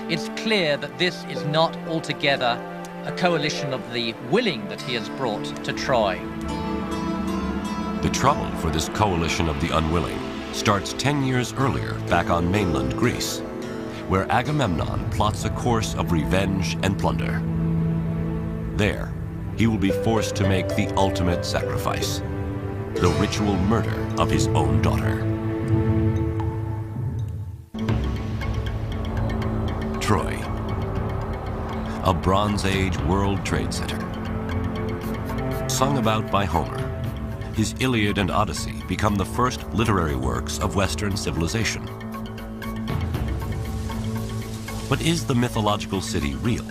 it's clear that this is not altogether a coalition of the willing that he has brought to Troy. The trouble for this coalition of the unwilling starts 10 years earlier back on mainland Greece, where Agamemnon plots a course of revenge and plunder. There, he will be forced to make the ultimate sacrifice, the ritual murder of his own daughter. Troy, a Bronze Age World Trade Center. Sung about by Homer, his Iliad and Odyssey become the first literary works of Western civilization. But is the mythological city real?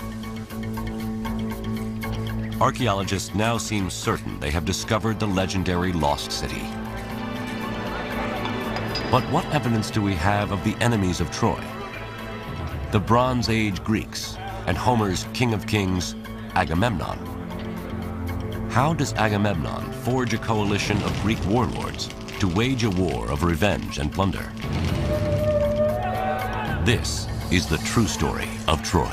Archaeologists now seem certain they have discovered the legendary lost city. But what evidence do we have of the enemies of Troy? the Bronze Age Greeks, and Homer's King of Kings, Agamemnon. How does Agamemnon forge a coalition of Greek warlords to wage a war of revenge and plunder? This is the true story of Troy.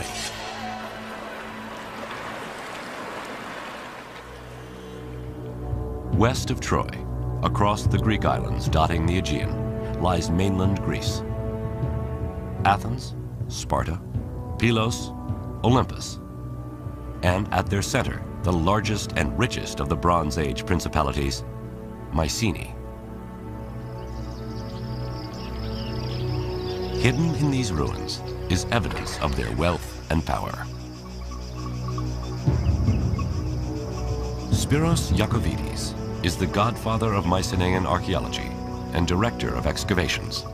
West of Troy, across the Greek islands dotting the Aegean, lies mainland Greece. Athens, Sparta, Pylos, Olympus, and at their center, the largest and richest of the Bronze Age principalities, Mycenae. Hidden in these ruins is evidence of their wealth and power. Spiros Iacovides is the godfather of Mycenaean archaeology and director of excavations.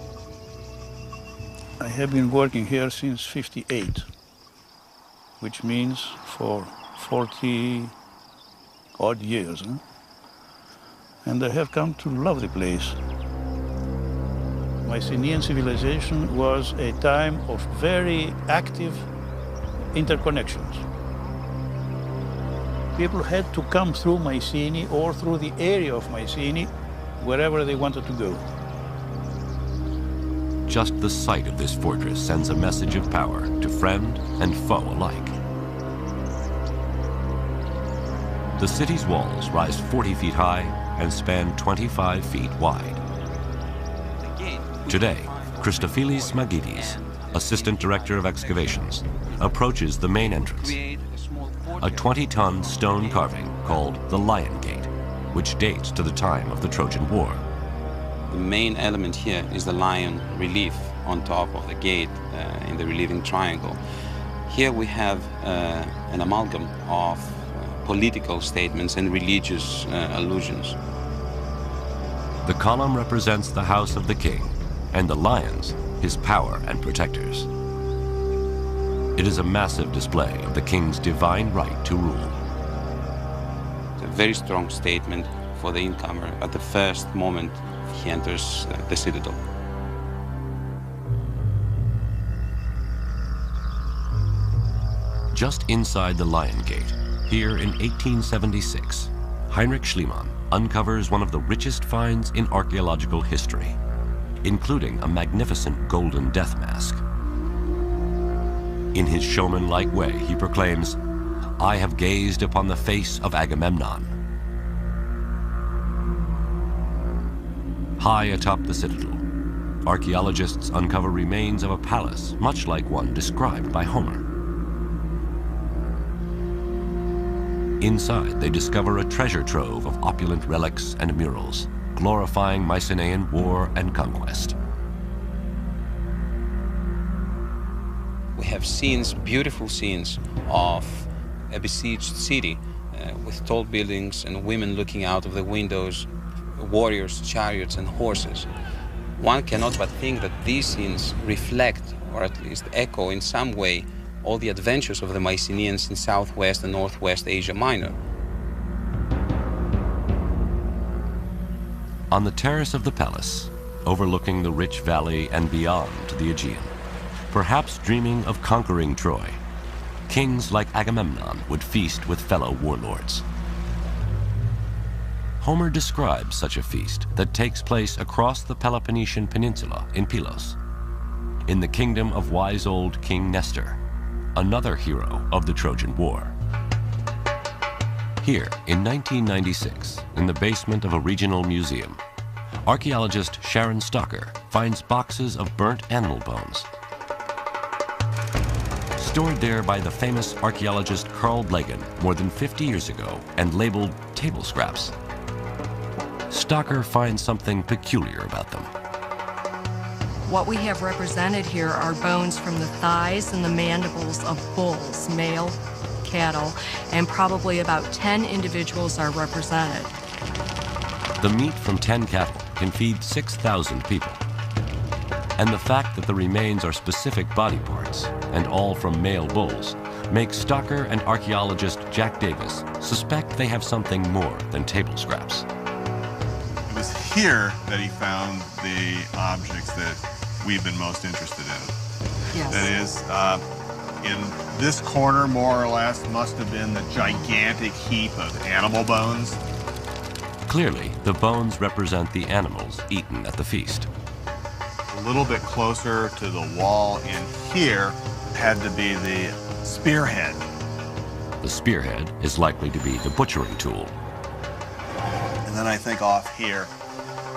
I have been working here since '58, which means for 40 odd years. And I have come to love the place. Mycenaean civilization was a time of very active interconnections. People had to come through Mycenae or through the area of Mycenae wherever they wanted to go. Just the sight of this fortress sends a message of power to friend and foe alike. The city's walls rise 40 feet high and span 25 feet wide. Today, Christofilis Magidis, assistant director of excavations, approaches the main entrance, a 20-ton stone carving called the Lion Gate, which dates to the time of the Trojan War. The main element here is the lion relief on top of the gate in the relieving triangle. Here we have an amalgam of political statements and religious allusions. The column represents the house of the king, and the lions, his power and protectors. It is a massive display of the king's divine right to rule. It's a very strong statement for the incomer at the first moment he enters the citadel. Just inside the Lion Gate, here in 1876, Heinrich Schliemann uncovers one of the richest finds in archaeological history, including a magnificent golden death mask. In his showman-like way, he proclaims, "I have gazed upon the face of Agamemnon." High atop the citadel, archaeologists uncover remains of a palace much like one described by Homer. Inside, they discover a treasure trove of opulent relics and murals, glorifying Mycenaean war and conquest. We have scenes, beautiful scenes of a besieged city with tall buildings and women looking out of the windows, warriors, chariots, and horses. One cannot but think that these scenes reflect, or at least echo in some way, all the adventures of the Mycenaeans in Southwest and Northwest Asia Minor. On the terrace of the palace, overlooking the rich valley and beyond to the Aegean, perhaps dreaming of conquering Troy, kings like Agamemnon would feast with fellow warlords. Homer describes such a feast that takes place across the Peloponnesian Peninsula in Pylos, in the kingdom of wise old King Nestor, another hero of the Trojan War. Here, in 1996, in the basement of a regional museum, archaeologist Sharon Stocker finds boxes of burnt animal bones. Stored there by the famous archaeologist Carl Blegen more than 50 years ago and labeled table scraps. Stocker finds something peculiar about them. What we have represented here are bones from the thighs and the mandibles of bulls, male cattle, and probably about 10 individuals are represented. The meat from 10 cattle can feed 6,000 people. And the fact that the remains are specific body parts, and all from male bulls, makes Stocker and archaeologist Jack Davis suspect they have something more than table scraps. It was here that he found the objects that we've been most interested in. Yes. That is, in this corner, more or less, must have been the gigantic heap of animal bones. Clearly, the bones represent the animals eaten at the feast. A little bit closer to the wall in here had to be the spearhead. The spearhead is likely to be the butchering tool. And then I think off here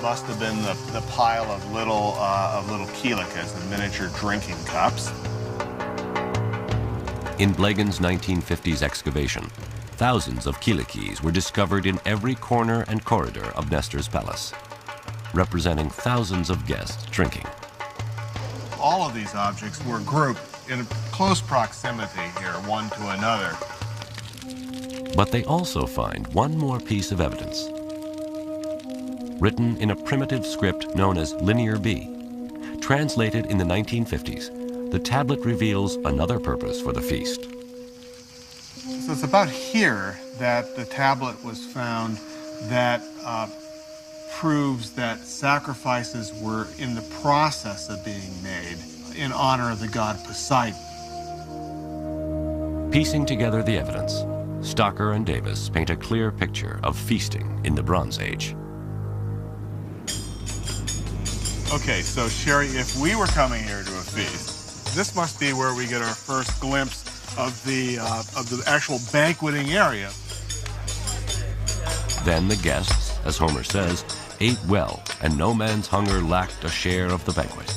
must have been the pile of little kilicas, the miniature drinking cups. In Blegen's 1950s excavation, thousands of kilikis were discovered in every corner and corridor of Nestor's palace, representing thousands of guests drinking. All of these objects were grouped in close proximity here, one to another. But they also find one more piece of evidence. Written in a primitive script known as Linear B, translated in the 1950s, the tablet reveals another purpose for the feast. So it's about here that the tablet was found that proves that sacrifices were in the process of being made in honor of the god Poseidon. Piecing together the evidence, Stocker and Davis paint a clear picture of feasting in the Bronze Age. Okay, so Sherry, if we were coming here to a feast, this must be where we get our first glimpse of the actual banqueting area. Then the guests, as Homer says, ate well, and no man's hunger lacked a share of the banquet.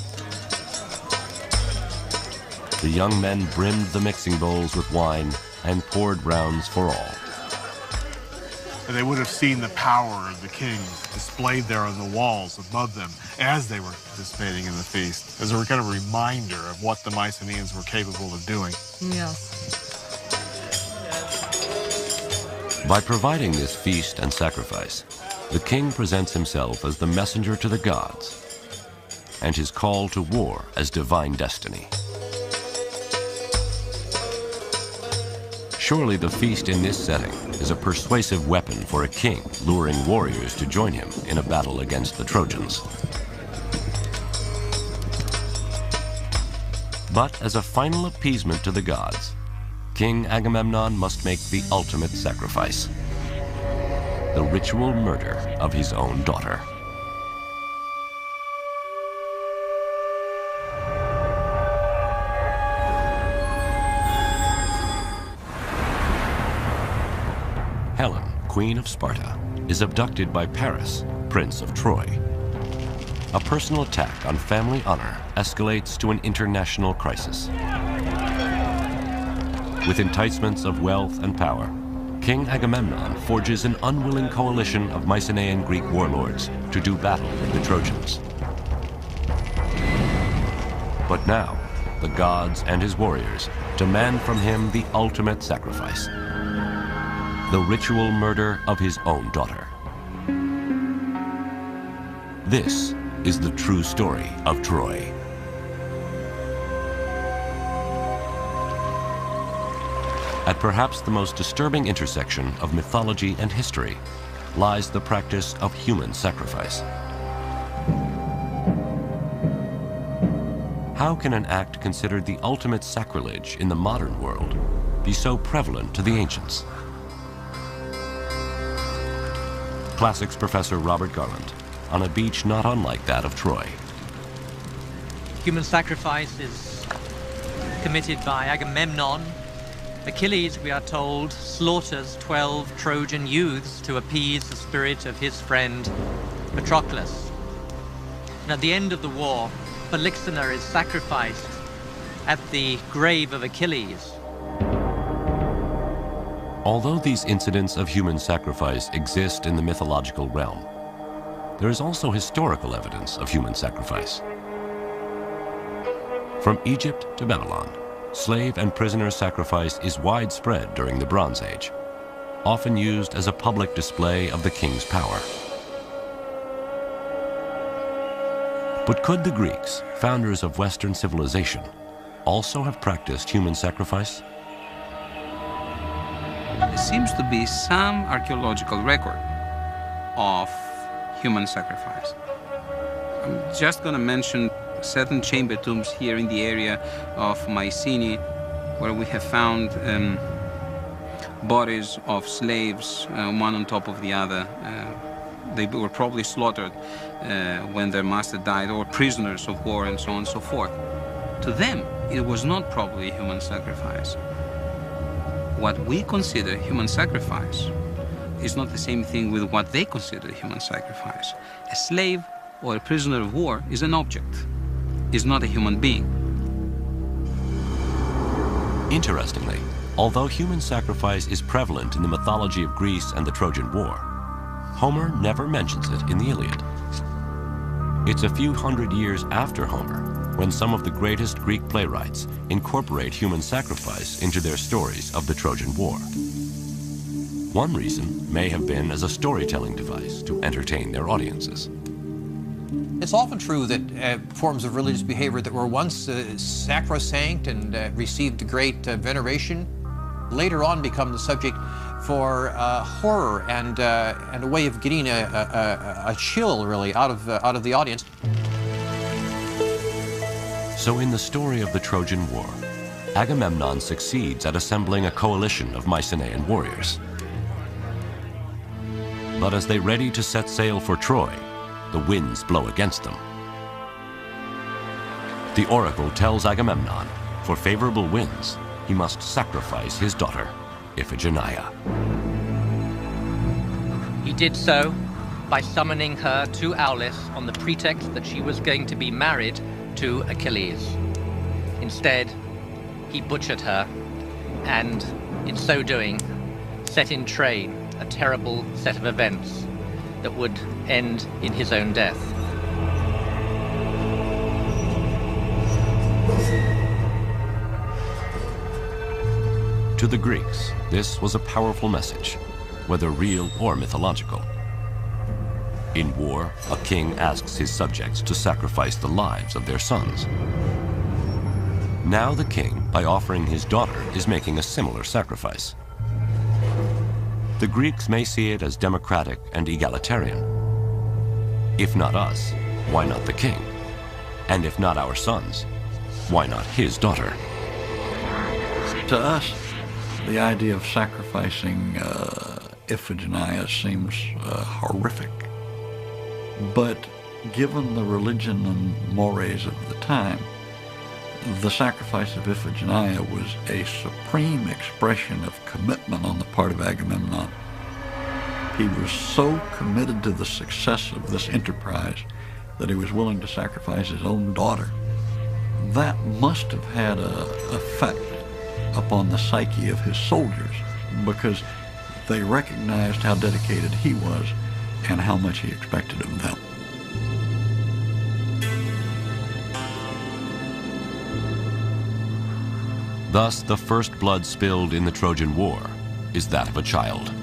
The young men brimmed the mixing bowls with wine and poured rounds for all. And they would have seen the power of the king displayed there on the walls above them as they were participating in the feast, as a kind of reminder of what the Mycenaeans were capable of doing. Yes. By providing this feast and sacrifice, the king presents himself as the messenger to the gods, and his call to war as divine destiny. Surely the feast in this setting is a persuasive weapon for a king luring warriors to join him in a battle against the Trojans. But as a final appeasement to the gods, King Agamemnon must make the ultimate sacrifice: the ritual murder of his own daughter. Helen, Queen of Sparta, is abducted by Paris, Prince of Troy. A personal attack on family honor escalates to an international crisis. With enticements of wealth and power, King Agamemnon forges an unwilling coalition of Mycenaean Greek warlords to do battle with the Trojans. But now, the gods and his warriors demand from him the ultimate sacrifice: the ritual murder of his own daughter. This is the true story of Troy. At perhaps the most disturbing intersection of mythology and history lies the practice of human sacrifice. How can an act considered the ultimate sacrilege in the modern world be so prevalent to the ancients? Classics professor Robert Garland on a beach not unlike that of Troy. Human sacrifice is committed by Agamemnon. Achilles, we are told, slaughters 12 Trojan youths to appease the spirit of his friend Patroclus. And at the end of the war, Polyxena is sacrificed at the grave of Achilles. Although these incidents of human sacrifice exist in the mythological realm, there is also historical evidence of human sacrifice. From Egypt to Babylon, slave and prisoner sacrifice is widespread during the Bronze Age, often used as a public display of the king's power. But could the Greeks, founders of Western civilization, also have practiced human sacrifice? There seems to be some archaeological record of human sacrifice. I'm just going to mention certain chamber tombs here in the area of Mycenae, where we have found bodies of slaves, one on top of the other. They were probably slaughtered when their master died, or prisoners of war, and so on and so forth. To them, it was not probably a human sacrifice. What we consider human sacrifice is not the same thing with what they consider human sacrifice. A slave or a prisoner of war is an object, is not a human being. Interestingly, although human sacrifice is prevalent in the mythology of Greece and the Trojan War, Homer never mentions it in the Iliad. It's a few hundred years after Homer when some of the greatest Greek playwrights incorporate human sacrifice into their stories of the Trojan War. One reason may have been as a storytelling device to entertain their audiences. It's often true that forms of religious behavior that were once sacrosanct and received great veneration later on become the subject for horror and a way of getting a chill, really, out of the audience. So in the story of the Trojan War, Agamemnon succeeds at assembling a coalition of Mycenaean warriors. But as they ready to set sail for Troy, the winds blow against them. The oracle tells Agamemnon, for favorable winds, he must sacrifice his daughter, Iphigenia. He did so by summoning her to Aulis on the pretext that she was going to be married to Achilles. Instead, he butchered her, and in so doing, set in train a terrible set of events that would end in his own death. To the Greeks, this was a powerful message, whether real or mythological. In war, a king asks his subjects to sacrifice the lives of their sons. Now the king, by offering his daughter, is making a similar sacrifice. The Greeks may see it as democratic and egalitarian. If not us, why not the king? And if not our sons, why not his daughter? To us, the idea of sacrificing Iphigenia seems horrific. But given the religion and mores of the time, the sacrifice of Iphigenia was a supreme expression of commitment on the part of Agamemnon. He was so committed to the success of this enterprise that he was willing to sacrifice his own daughter. That must have had an effect upon the psyche of his soldiers, because they recognized how dedicated he was and how much he expected of them. Thus, the first blood spilled in the Trojan War is that of a child.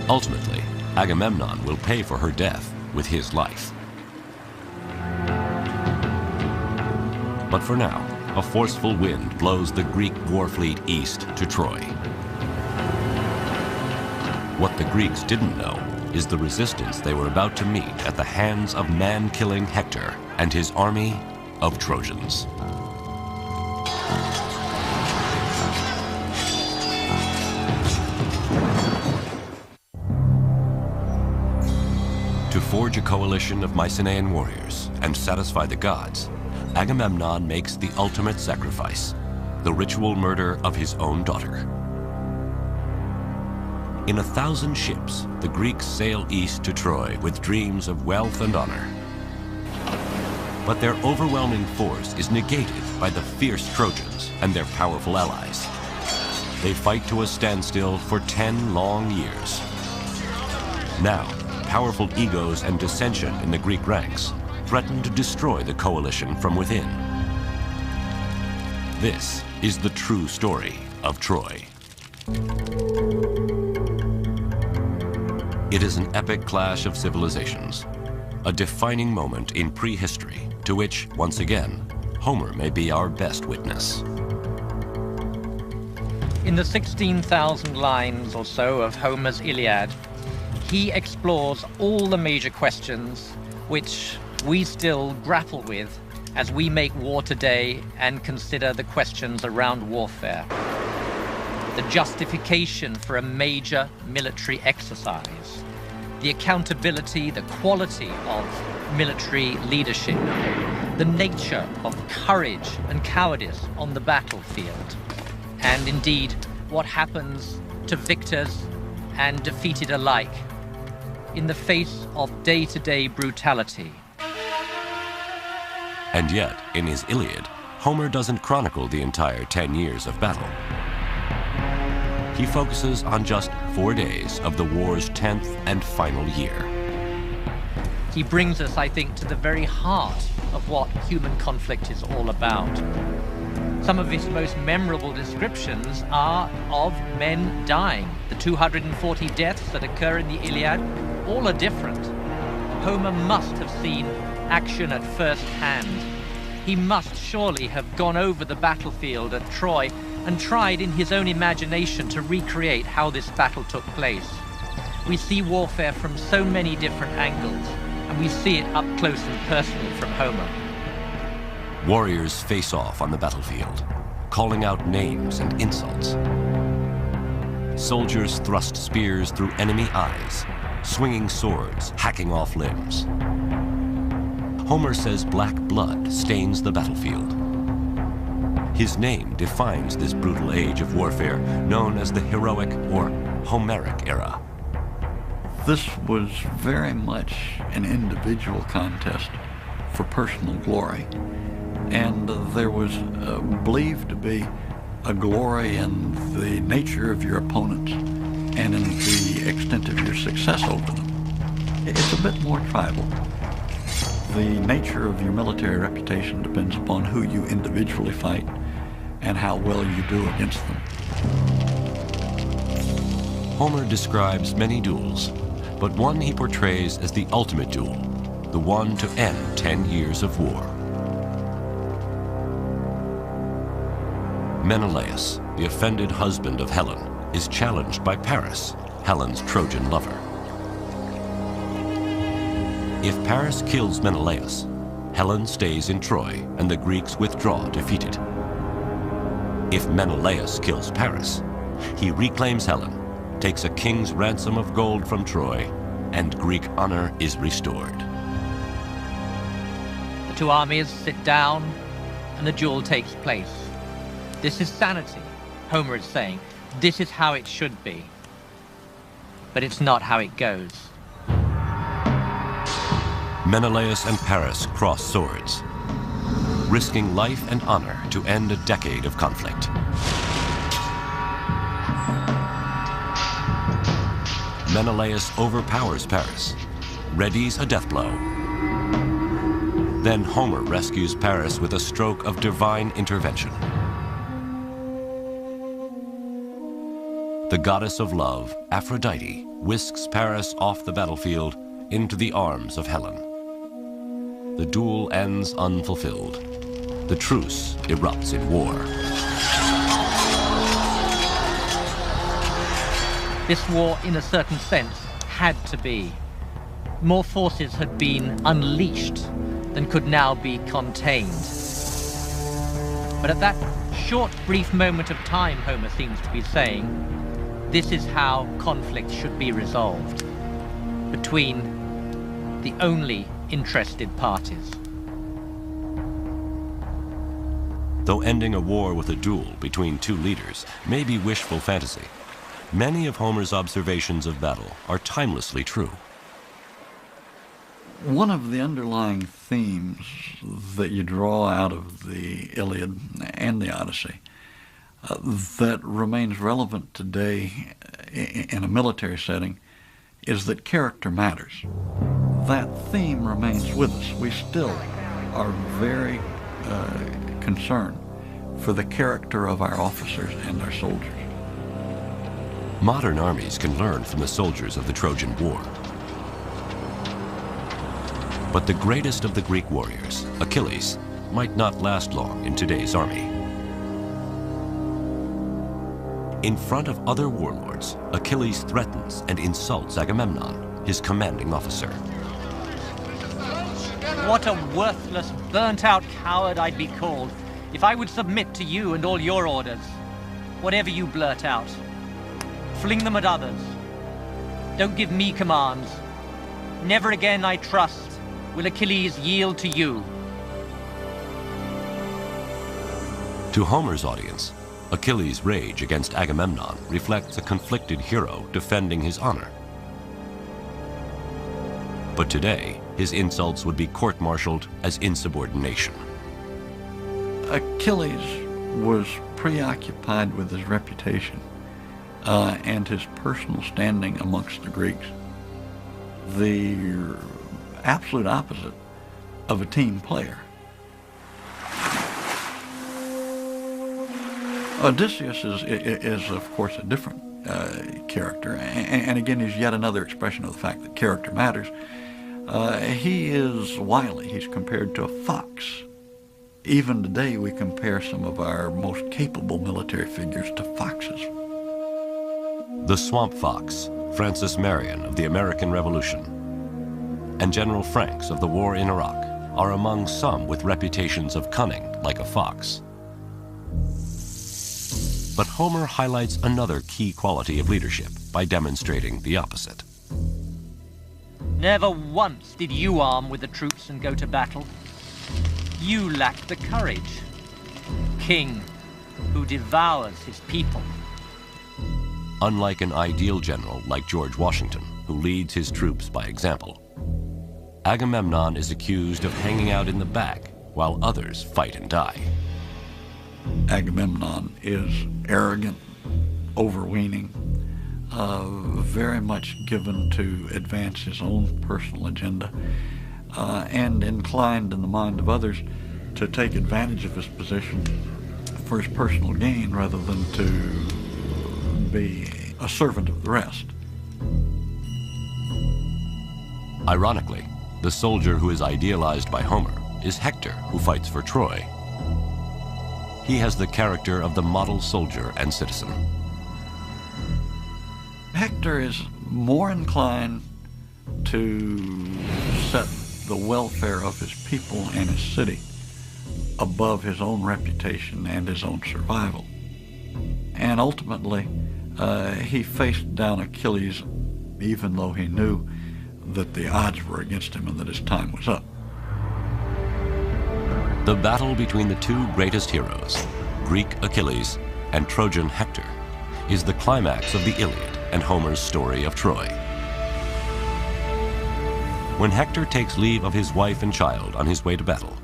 Ultimately, Agamemnon will pay for her death with his life. But for now, a forceful wind blows the Greek war fleet east to Troy. What the Greeks didn't know is the resistance they were about to meet at the hands of man-killing Hector and his army of Trojans. To forge a coalition of Mycenaean warriors and satisfy the gods, Agamemnon makes the ultimate sacrifice, the ritual murder of his own daughter. In 1,000 ships, the Greeks sail east to Troy with dreams of wealth and honor. But their overwhelming force is negated by the fierce Trojans and their powerful allies. They fight to a standstill for 10 long years. Now, powerful egos and dissension in the Greek ranks threaten to destroy the coalition from within. This is the true story of Troy. It is an epic clash of civilizations, a defining moment in prehistory to which, once again, Homer may be our best witness. In the 16,000 lines or so of Homer's Iliad, he explores all the major questions which we still grapple with as we make war today and consider the questions around warfare. The justification for a major military exercise, the accountability, the quality of military leadership, the nature of courage and cowardice on the battlefield, and indeed what happens to victors and defeated alike in the face of day-to-day brutality. And yet, in his Iliad, Homer doesn't chronicle the entire 10 years of battle. He focuses on just 4 days of the war's 10th and final year. He brings us, I think, to the very heart of what human conflict is all about. Some of his most memorable descriptions are of men dying. The 240 deaths that occur in the Iliad, all are different. Homer must have seen action at first hand. He must surely have gone over the battlefield at Troy and tried in his own imagination to recreate how this battle took place. We see warfare from so many different angles, and we see it up close and personal from Homer. Warriors face off on the battlefield, calling out names and insults. Soldiers thrust spears through enemy eyes, swinging swords, hacking off limbs. Homer says black blood stains the battlefield. His name defines this brutal age of warfare, known as the heroic or Homeric era. This was very much an individual contest for personal glory. And there was believed to be a glory in the nature of your opponents and in the extent of your success over them. It's a bit more tribal. The nature of your military reputation depends upon who you individually fight and how well you do against them. Homer describes many duels, but one he portrays as the ultimate duel, the one to end 10 years of war. Menelaus, the offended husband of Helen, is challenged by Paris, Helen's Trojan lover. If Paris kills Menelaus, Helen stays in Troy and the Greeks withdraw defeated. If Menelaus kills Paris, he reclaims Helen, takes a king's ransom of gold from Troy, and Greek honor is restored. The two armies sit down and the duel takes place. This is sanity, Homer is saying. This is how it should be. But it's not how it goes. Menelaus and Paris cross swords, risking life and honor to end a decade of conflict. Menelaus overpowers Paris, readies a death blow. Then Homer rescues Paris with a stroke of divine intervention. The goddess of love, Aphrodite, whisks Paris off the battlefield into the arms of Helen. The duel ends unfulfilled. The truce erupts in war. This war, in a certain sense, had to be. More forces had been unleashed than could now be contained. But at that short, brief moment of time, Homer seems to be saying, this is how conflict should be resolved between the only interested parties. Though ending a war with a duel between two leaders may be wishful fantasy, many of Homer's observations of battle are timelessly true. One of the underlying themes that you draw out of the Iliad and the Odyssey that remains relevant today in a military setting is that character matters. That theme remains with us. We still are very concerned for the character of our officers and our soldiers. Modern armies can learn from the soldiers of the Trojan War. But the greatest of the Greek warriors, Achilles, might not last long in today's army. In front of other warlords, Achilles threatens and insults Agamemnon, his commanding officer. What a worthless, burnt-out coward I'd be called if I would submit to you and all your orders. Whatever you blurt out, fling them at others. Don't give me commands. Never again, I trust, will Achilles yield to you. To Homer's audience, Achilles' rage against Agamemnon reflects a conflicted hero defending his honor. But today, his insults would be court-martialed as insubordination. Achilles was preoccupied with his reputation and his personal standing amongst the Greeks. The absolute opposite of a team player. Odysseus is of course, a different character, and again, he's yet another expression of the fact that character matters. He is wily. He's compared to a fox. Even today, we compare some of our most capable military figures to foxes. The swamp fox, Francis Marion of the American Revolution, and General Franks of the war in Iraq are among some with reputations of cunning like a fox. But Homer highlights another key quality of leadership by demonstrating the opposite. Never once did you arm with the troops and go to battle. You lacked the courage. King who devours his people. Unlike an ideal general like George Washington, who leads his troops by example, Agamemnon is accused of hanging out in the back while others fight and die. Agamemnon is arrogant, overweening, very much given to advance his own personal agenda, and inclined in the mind of others to take advantage of his position for his personal gain rather than to be a servant of the rest. Ironically, the soldier who is idealized by Homer is Hector, who fights for Troy. He has the character of the model soldier and citizen. Hector is more inclined to set the welfare of his people and his city above his own reputation and his own survival. And ultimately, he faced down Achilles even though he knew that the odds were against him and that his time was up. The battle between the two greatest heroes, Greek Achilles and Trojan Hector, is the climax of the Iliad and Homer's story of Troy. When Hector takes leave of his wife and child on his way to battle,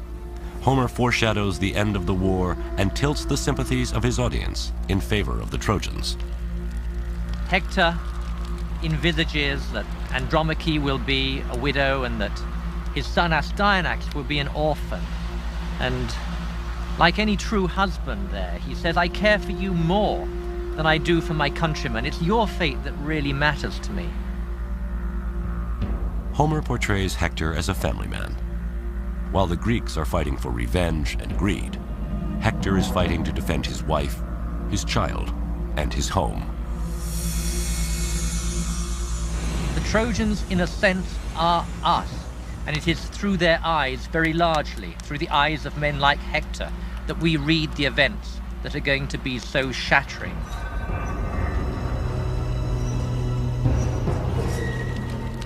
Homer foreshadows the end of the war and tilts the sympathies of his audience in favor of the Trojans. Hector envisages that Andromache will be a widow and that his son Astyanax will be an orphan. And like any true husband there, he says, I care for you more than I do for my countrymen. It's your fate that really matters to me. Homer portrays Hector as a family man. While the Greeks are fighting for revenge and greed, Hector is fighting to defend his wife, his child, and his home. The Trojans, in a sense, are us. And it is through their eyes, very largely, through the eyes of men like Hector, that we read the events that are going to be so shattering.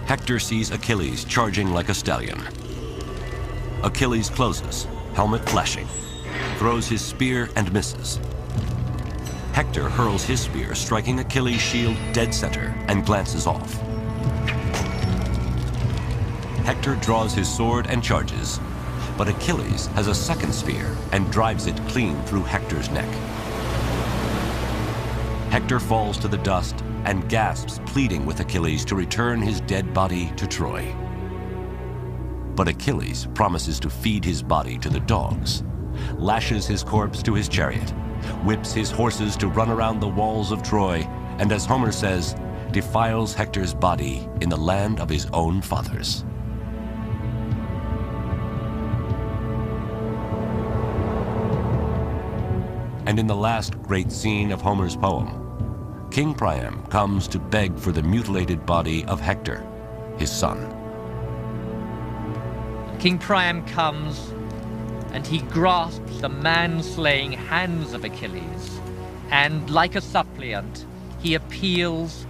Hector sees Achilles charging like a stallion. Achilles closes, helmet flashing, throws his spear and misses. Hector hurls his spear, striking Achilles' shield dead center, and glances off. Hector draws his sword and charges, but Achilles has a second spear and drives it clean through Hector's neck. Hector falls to the dust and gasps, pleading with Achilles to return his dead body to Troy. But Achilles promises to feed his body to the dogs, lashes his corpse to his chariot, whips his horses to run around the walls of Troy, and as Homer says, defiles Hector's body in the land of his own fathers. And in the last great scene of Homer's poem, King Priam comes to beg for the mutilated body of Hector, his son. King Priam comes and he grasps the man-slaying hands of Achilles, and like a suppliant, he appeals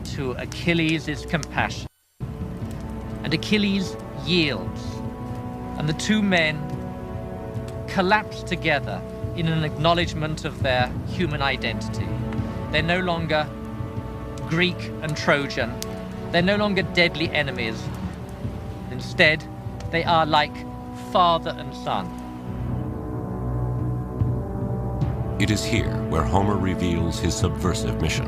to Achilles' compassion. And Achilles yields, and the two men collapse together in an acknowledgement of their human identity. They're no longer Greek and Trojan. They're no longer deadly enemies. Instead, they are like father and son. It is here where Homer reveals his subversive mission.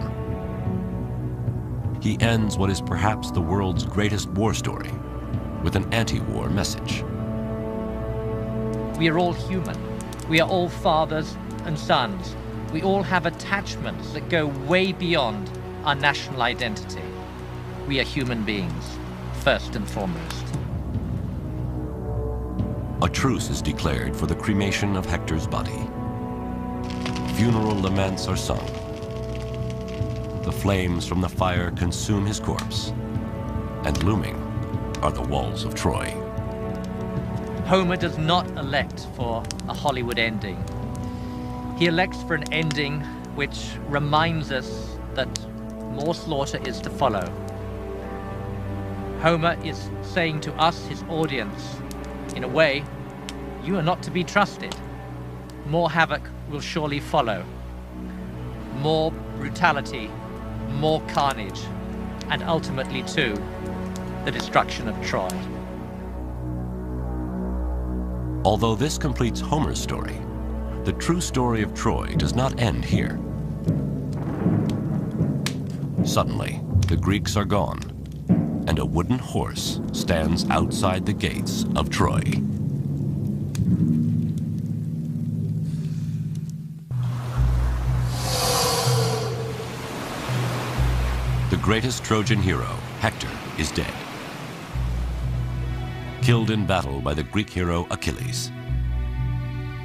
He ends what is perhaps the world's greatest war story with an anti-war message. We are all human. We are all fathers and sons. We all have attachments that go way beyond our national identity. We are human beings, first and foremost. A truce is declared for the cremation of Hector's body. Funeral laments are sung. The flames from the fire consume his corpse, and looming are the walls of Troy. Homer does not elect for a Hollywood ending. He elects for an ending which reminds us that more slaughter is to follow. Homer is saying to us, his audience, in a way, you are not to be trusted. More havoc will surely follow. More brutality, more carnage, and ultimately, too, the destruction of Troy. Although this completes Homer's story, the true story of Troy does not end here. Suddenly, the Greeks are gone, and a wooden horse stands outside the gates of Troy. The greatest Trojan hero, Hector, is dead. Killed in battle by the Greek hero Achilles.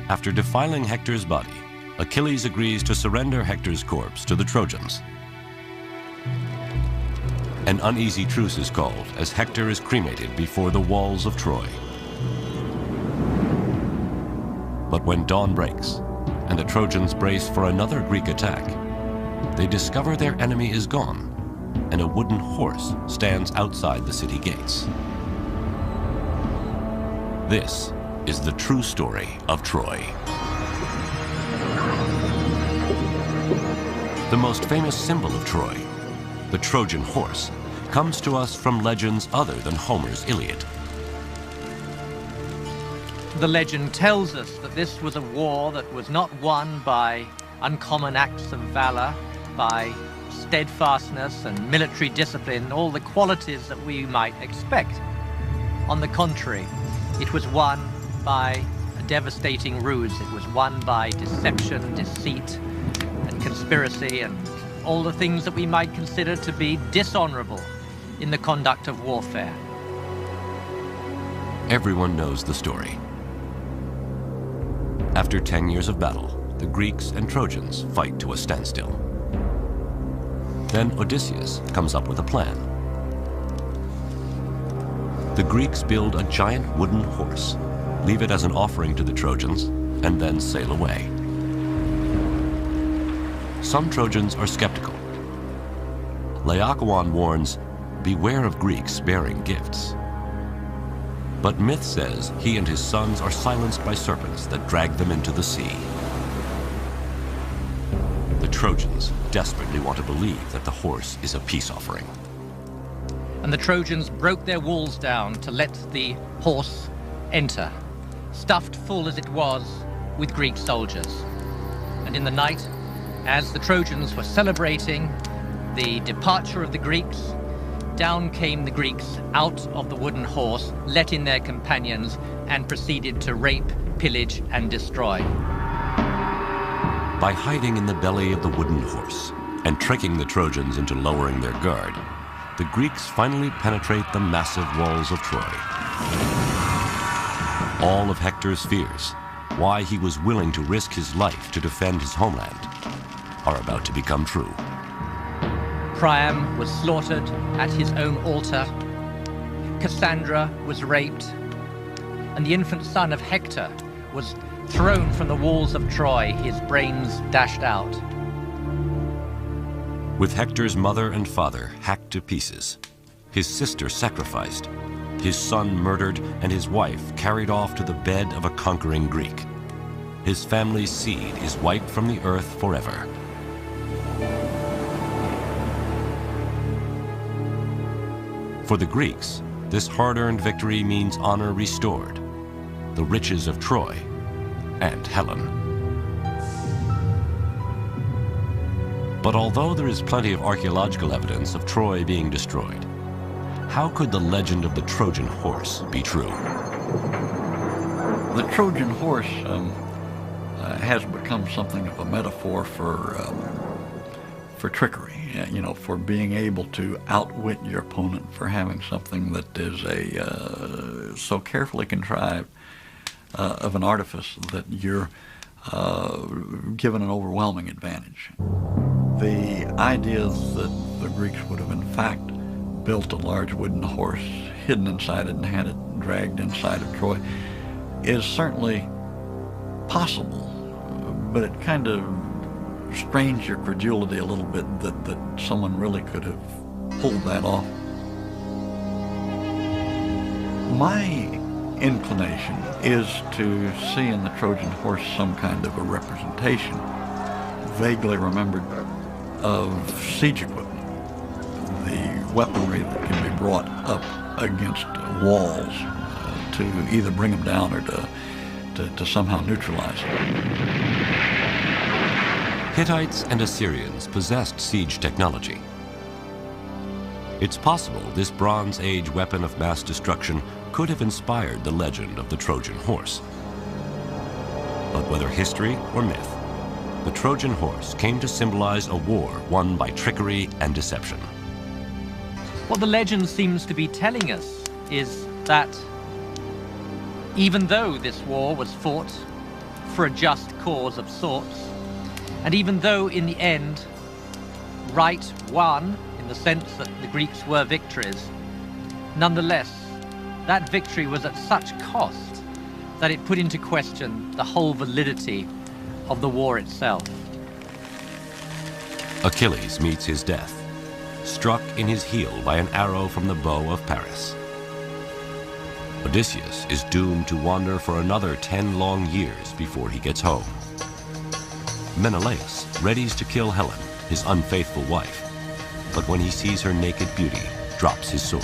After defiling Hector's body, Achilles agrees to surrender Hector's corpse to the Trojans. An uneasy truce is called as Hector is cremated before the walls of Troy. But when dawn breaks and the Trojans brace for another Greek attack, they discover their enemy is gone and a wooden horse stands outside the city gates. This is the true story of Troy. The most famous symbol of Troy, the Trojan horse, comes to us from legends other than Homer's Iliad. The legend tells us that this was a war that was not won by uncommon acts of valor, by steadfastness and military discipline, all the qualities that we might expect. On the contrary, it was won by a devastating ruse. It was won by deception, deceit, and conspiracy, and all the things that we might consider to be dishonorable in the conduct of warfare. Everyone knows the story. After 10 years of battle, the Greeks and Trojans fight to a standstill. Then Odysseus comes up with a plan. The Greeks build a giant wooden horse, leave it as an offering to the Trojans, and then sail away. Some Trojans are skeptical. Laocoon warns, beware of Greeks bearing gifts. But myth says he and his sons are silenced by serpents that drag them into the sea. The Trojans desperately want to believe that the horse is a peace offering. And the Trojans broke their walls down to let the horse enter, stuffed full as it was with Greek soldiers. And in the night, as the Trojans were celebrating the departure of the Greeks, down came the Greeks out of the wooden horse, let in their companions, and proceeded to rape, pillage, and destroy. By hiding in the belly of the wooden horse and tricking the Trojans into lowering their guard, the Greeks finally penetrate the massive walls of Troy. All of Hector's fears, why he was willing to risk his life to defend his homeland, are about to become true. Priam was slaughtered at his own altar. Cassandra was raped. and the infant son of Hector was thrown from the walls of Troy, his brains dashed out. With Hector's mother and father hacked to pieces, his sister sacrificed, his son murdered, and his wife carried off to the bed of a conquering Greek, his family's seed is wiped from the earth forever. For the Greeks, this hard-earned victory means honor restored, the riches of Troy, and Helen. But although there is plenty of archaeological evidence of Troy being destroyed, how could the legend of the Trojan horse be true? The Trojan horse has become something of a metaphor for trickery, you know, for being able to outwit your opponent, for having something that is so carefully contrived of an artifice that you're given an overwhelming advantage. The idea that the Greeks would have in fact built a large wooden horse, hidden inside it, and had it dragged inside of Troy is certainly possible, but it kind of strains your credulity a little bit that someone really could have pulled that off. My inclination is to see in the Trojan horse some kind of a representation, vaguely remembered, of siege equipment, the weaponry that can be brought up against walls to either bring them down or to somehow neutralize them. Hittites and Assyrians possessed siege technology. It's possible this Bronze Age weapon of mass destruction could have inspired the legend of the Trojan horse. But whether history or myth, the Trojan horse came to symbolize a war won by trickery and deception. What the legend seems to be telling us is that even though this war was fought for a just cause of sorts, and even though in the end right won, in the sense that the Greeks were victors, nonetheless, that victory was at such cost that it put into question the whole validity of the war itself. Achilles meets his death, struck in his heel by an arrow from the bow of Paris. Odysseus is doomed to wander for another 10 long years before he gets home. Menelaus readies to kill Helen, his unfaithful wife, but when he sees her naked beauty, drops his sword.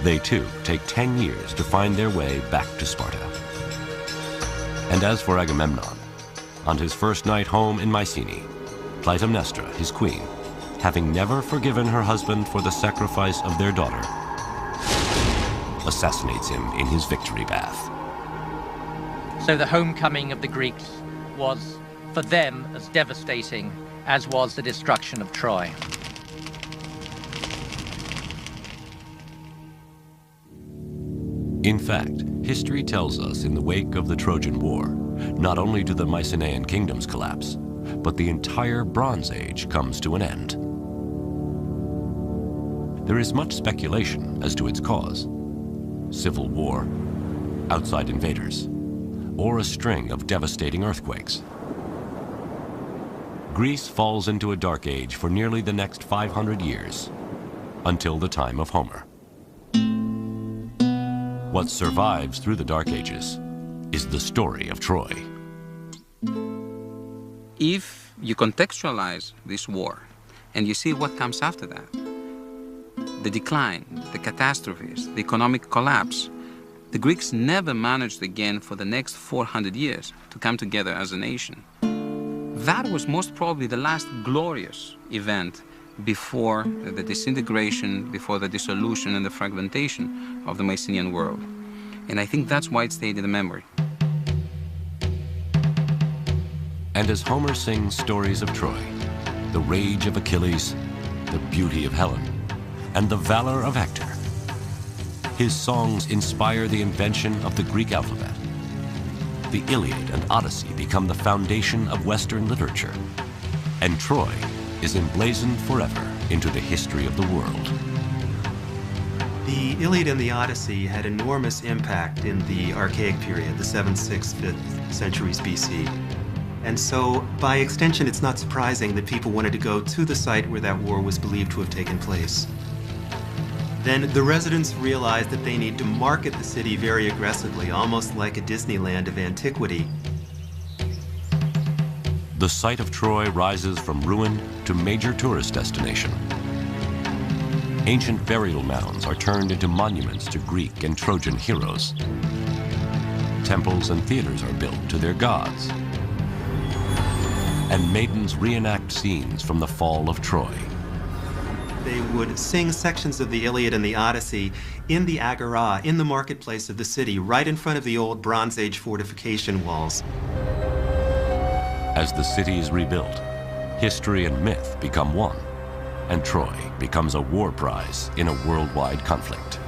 They too take 10 years to find their way back to Sparta. And as for Agamemnon, on his first night home in Mycenae, Clytemnestra, his queen, having never forgiven her husband for the sacrifice of their daughter, assassinates him in his victory bath. So the homecoming of the Greeks was for them as devastating as was the destruction of Troy. In fact, history tells us in the wake of the Trojan War, not only do the Mycenaean kingdoms collapse, but the entire Bronze Age comes to an end. There is much speculation as to its cause: civil war, outside invaders, or a string of devastating earthquakes. Greece falls into a dark age for nearly the next 500 years, until the time of Homer. What survives through the Dark Ages is the story of Troy. If you contextualize this war and you see what comes after that, the decline, the catastrophes, the economic collapse, the Greeks never managed again for the next 400 years to come together as a nation. That was most probably the last glorious event before the disintegration, before the dissolution and the fragmentation of the Mycenaean world. And I think that's why it stayed in the memory. And as Homer sings stories of Troy, the rage of Achilles, the beauty of Helen, and the valor of Hector, his songs inspire the invention of the Greek alphabet. The Iliad and Odyssey become the foundation of Western literature, and Troy is emblazoned forever into the history of the world. The Iliad and the Odyssey had enormous impact in the Archaic period, the 7th, 6th, 5th centuries BC. And so, by extension, it's not surprising that people wanted to go to the site where that war was believed to have taken place. Then the residents realized that they need to market the city very aggressively, almost like a Disneyland of antiquity. The site of Troy rises from ruin to major tourist destination. Ancient burial mounds are turned into monuments to Greek and Trojan heroes. Temples and theaters are built to their gods. And maidens reenact scenes from the fall of Troy. They would sing sections of the Iliad and the Odyssey in the agora, in the marketplace of the city, right in front of the old Bronze Age fortification walls. As the city is rebuilt, history and myth become one, and Troy becomes a war prize in a worldwide conflict.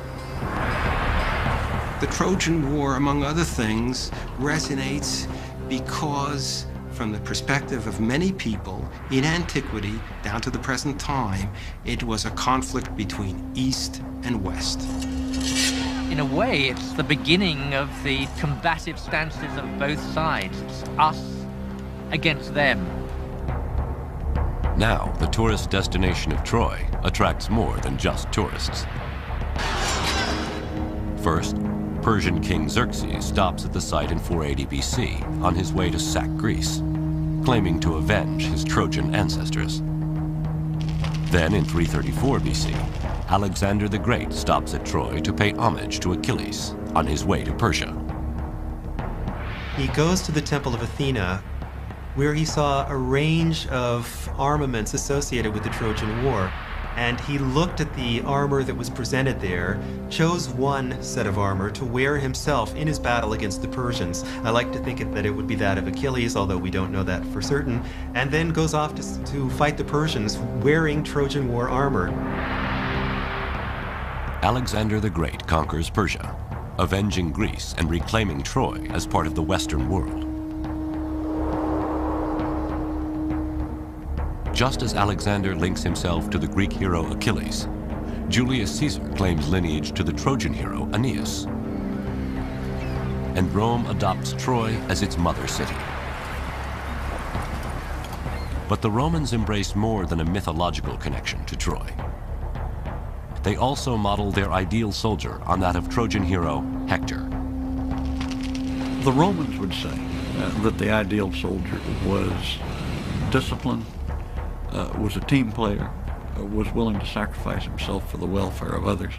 The Trojan War, among other things, resonates because, from the perspective of many people in antiquity down to the present time, it was a conflict between East and West. In a way, it's the beginning of the combative stances of both sides. It's us against them. Now, the tourist destination of Troy attracts more than just tourists. First, Persian King Xerxes stops at the site in 480 BC on his way to sack Greece, claiming to avenge his Trojan ancestors. Then, in 334 BC, Alexander the Great stops at Troy to pay homage to Achilles on his way to Persia. He goes to the Temple of Athena, where he saw a range of armaments associated with the Trojan War. And he looked at the armor that was presented there, chose one set of armor to wear himself in his battle against the Persians. I like to think that it would be that of Achilles, although we don't know that for certain, and then goes off to fight the Persians wearing Trojan War armor. Alexander the Great conquers Persia, avenging Greece and reclaiming Troy as part of the Western world. Just as Alexander links himself to the Greek hero Achilles, Julius Caesar claims lineage to the Trojan hero Aeneas. And Rome adopts Troy as its mother city. But the Romans embrace more than a mythological connection to Troy. They also model their ideal soldier on that of Trojan hero Hector. The Romans would say that the ideal soldier was disciplined, was a team player, was willing to sacrifice himself for the welfare of others,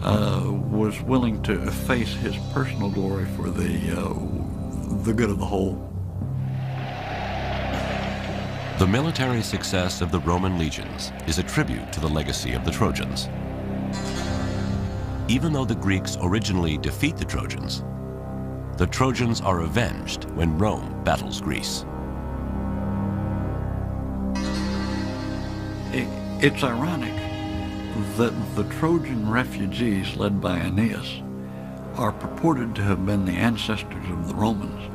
was willing to efface his personal glory for the good of the whole. The military success of the Roman legions is a tribute to the legacy of the Trojans. Even though the Greeks originally defeat the Trojans are avenged when Rome battles Greece. It's ironic that the Trojan refugees led by Aeneas are purported to have been the ancestors of the Romans,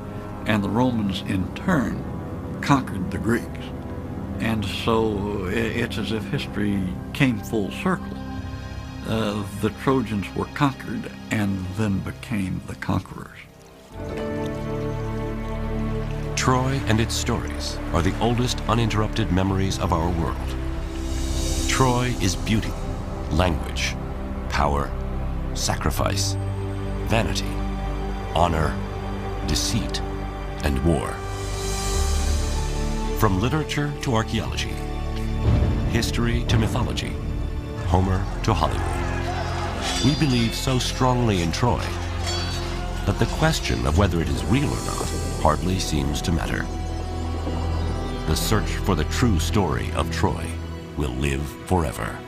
and the Romans in turn conquered the Greeks. And so it's as if history came full circle. The Trojans were conquered and then became the conquerors. Troy and its stories are the oldest uninterrupted memories of our world. Troy is beauty, language, power, sacrifice, vanity, honor, deceit, and war. From literature to archaeology, history to mythology, Homer to Hollywood, we believe so strongly in Troy that the question of whether it is real or not hardly seems to matter. The search for the true story of Troy will live forever.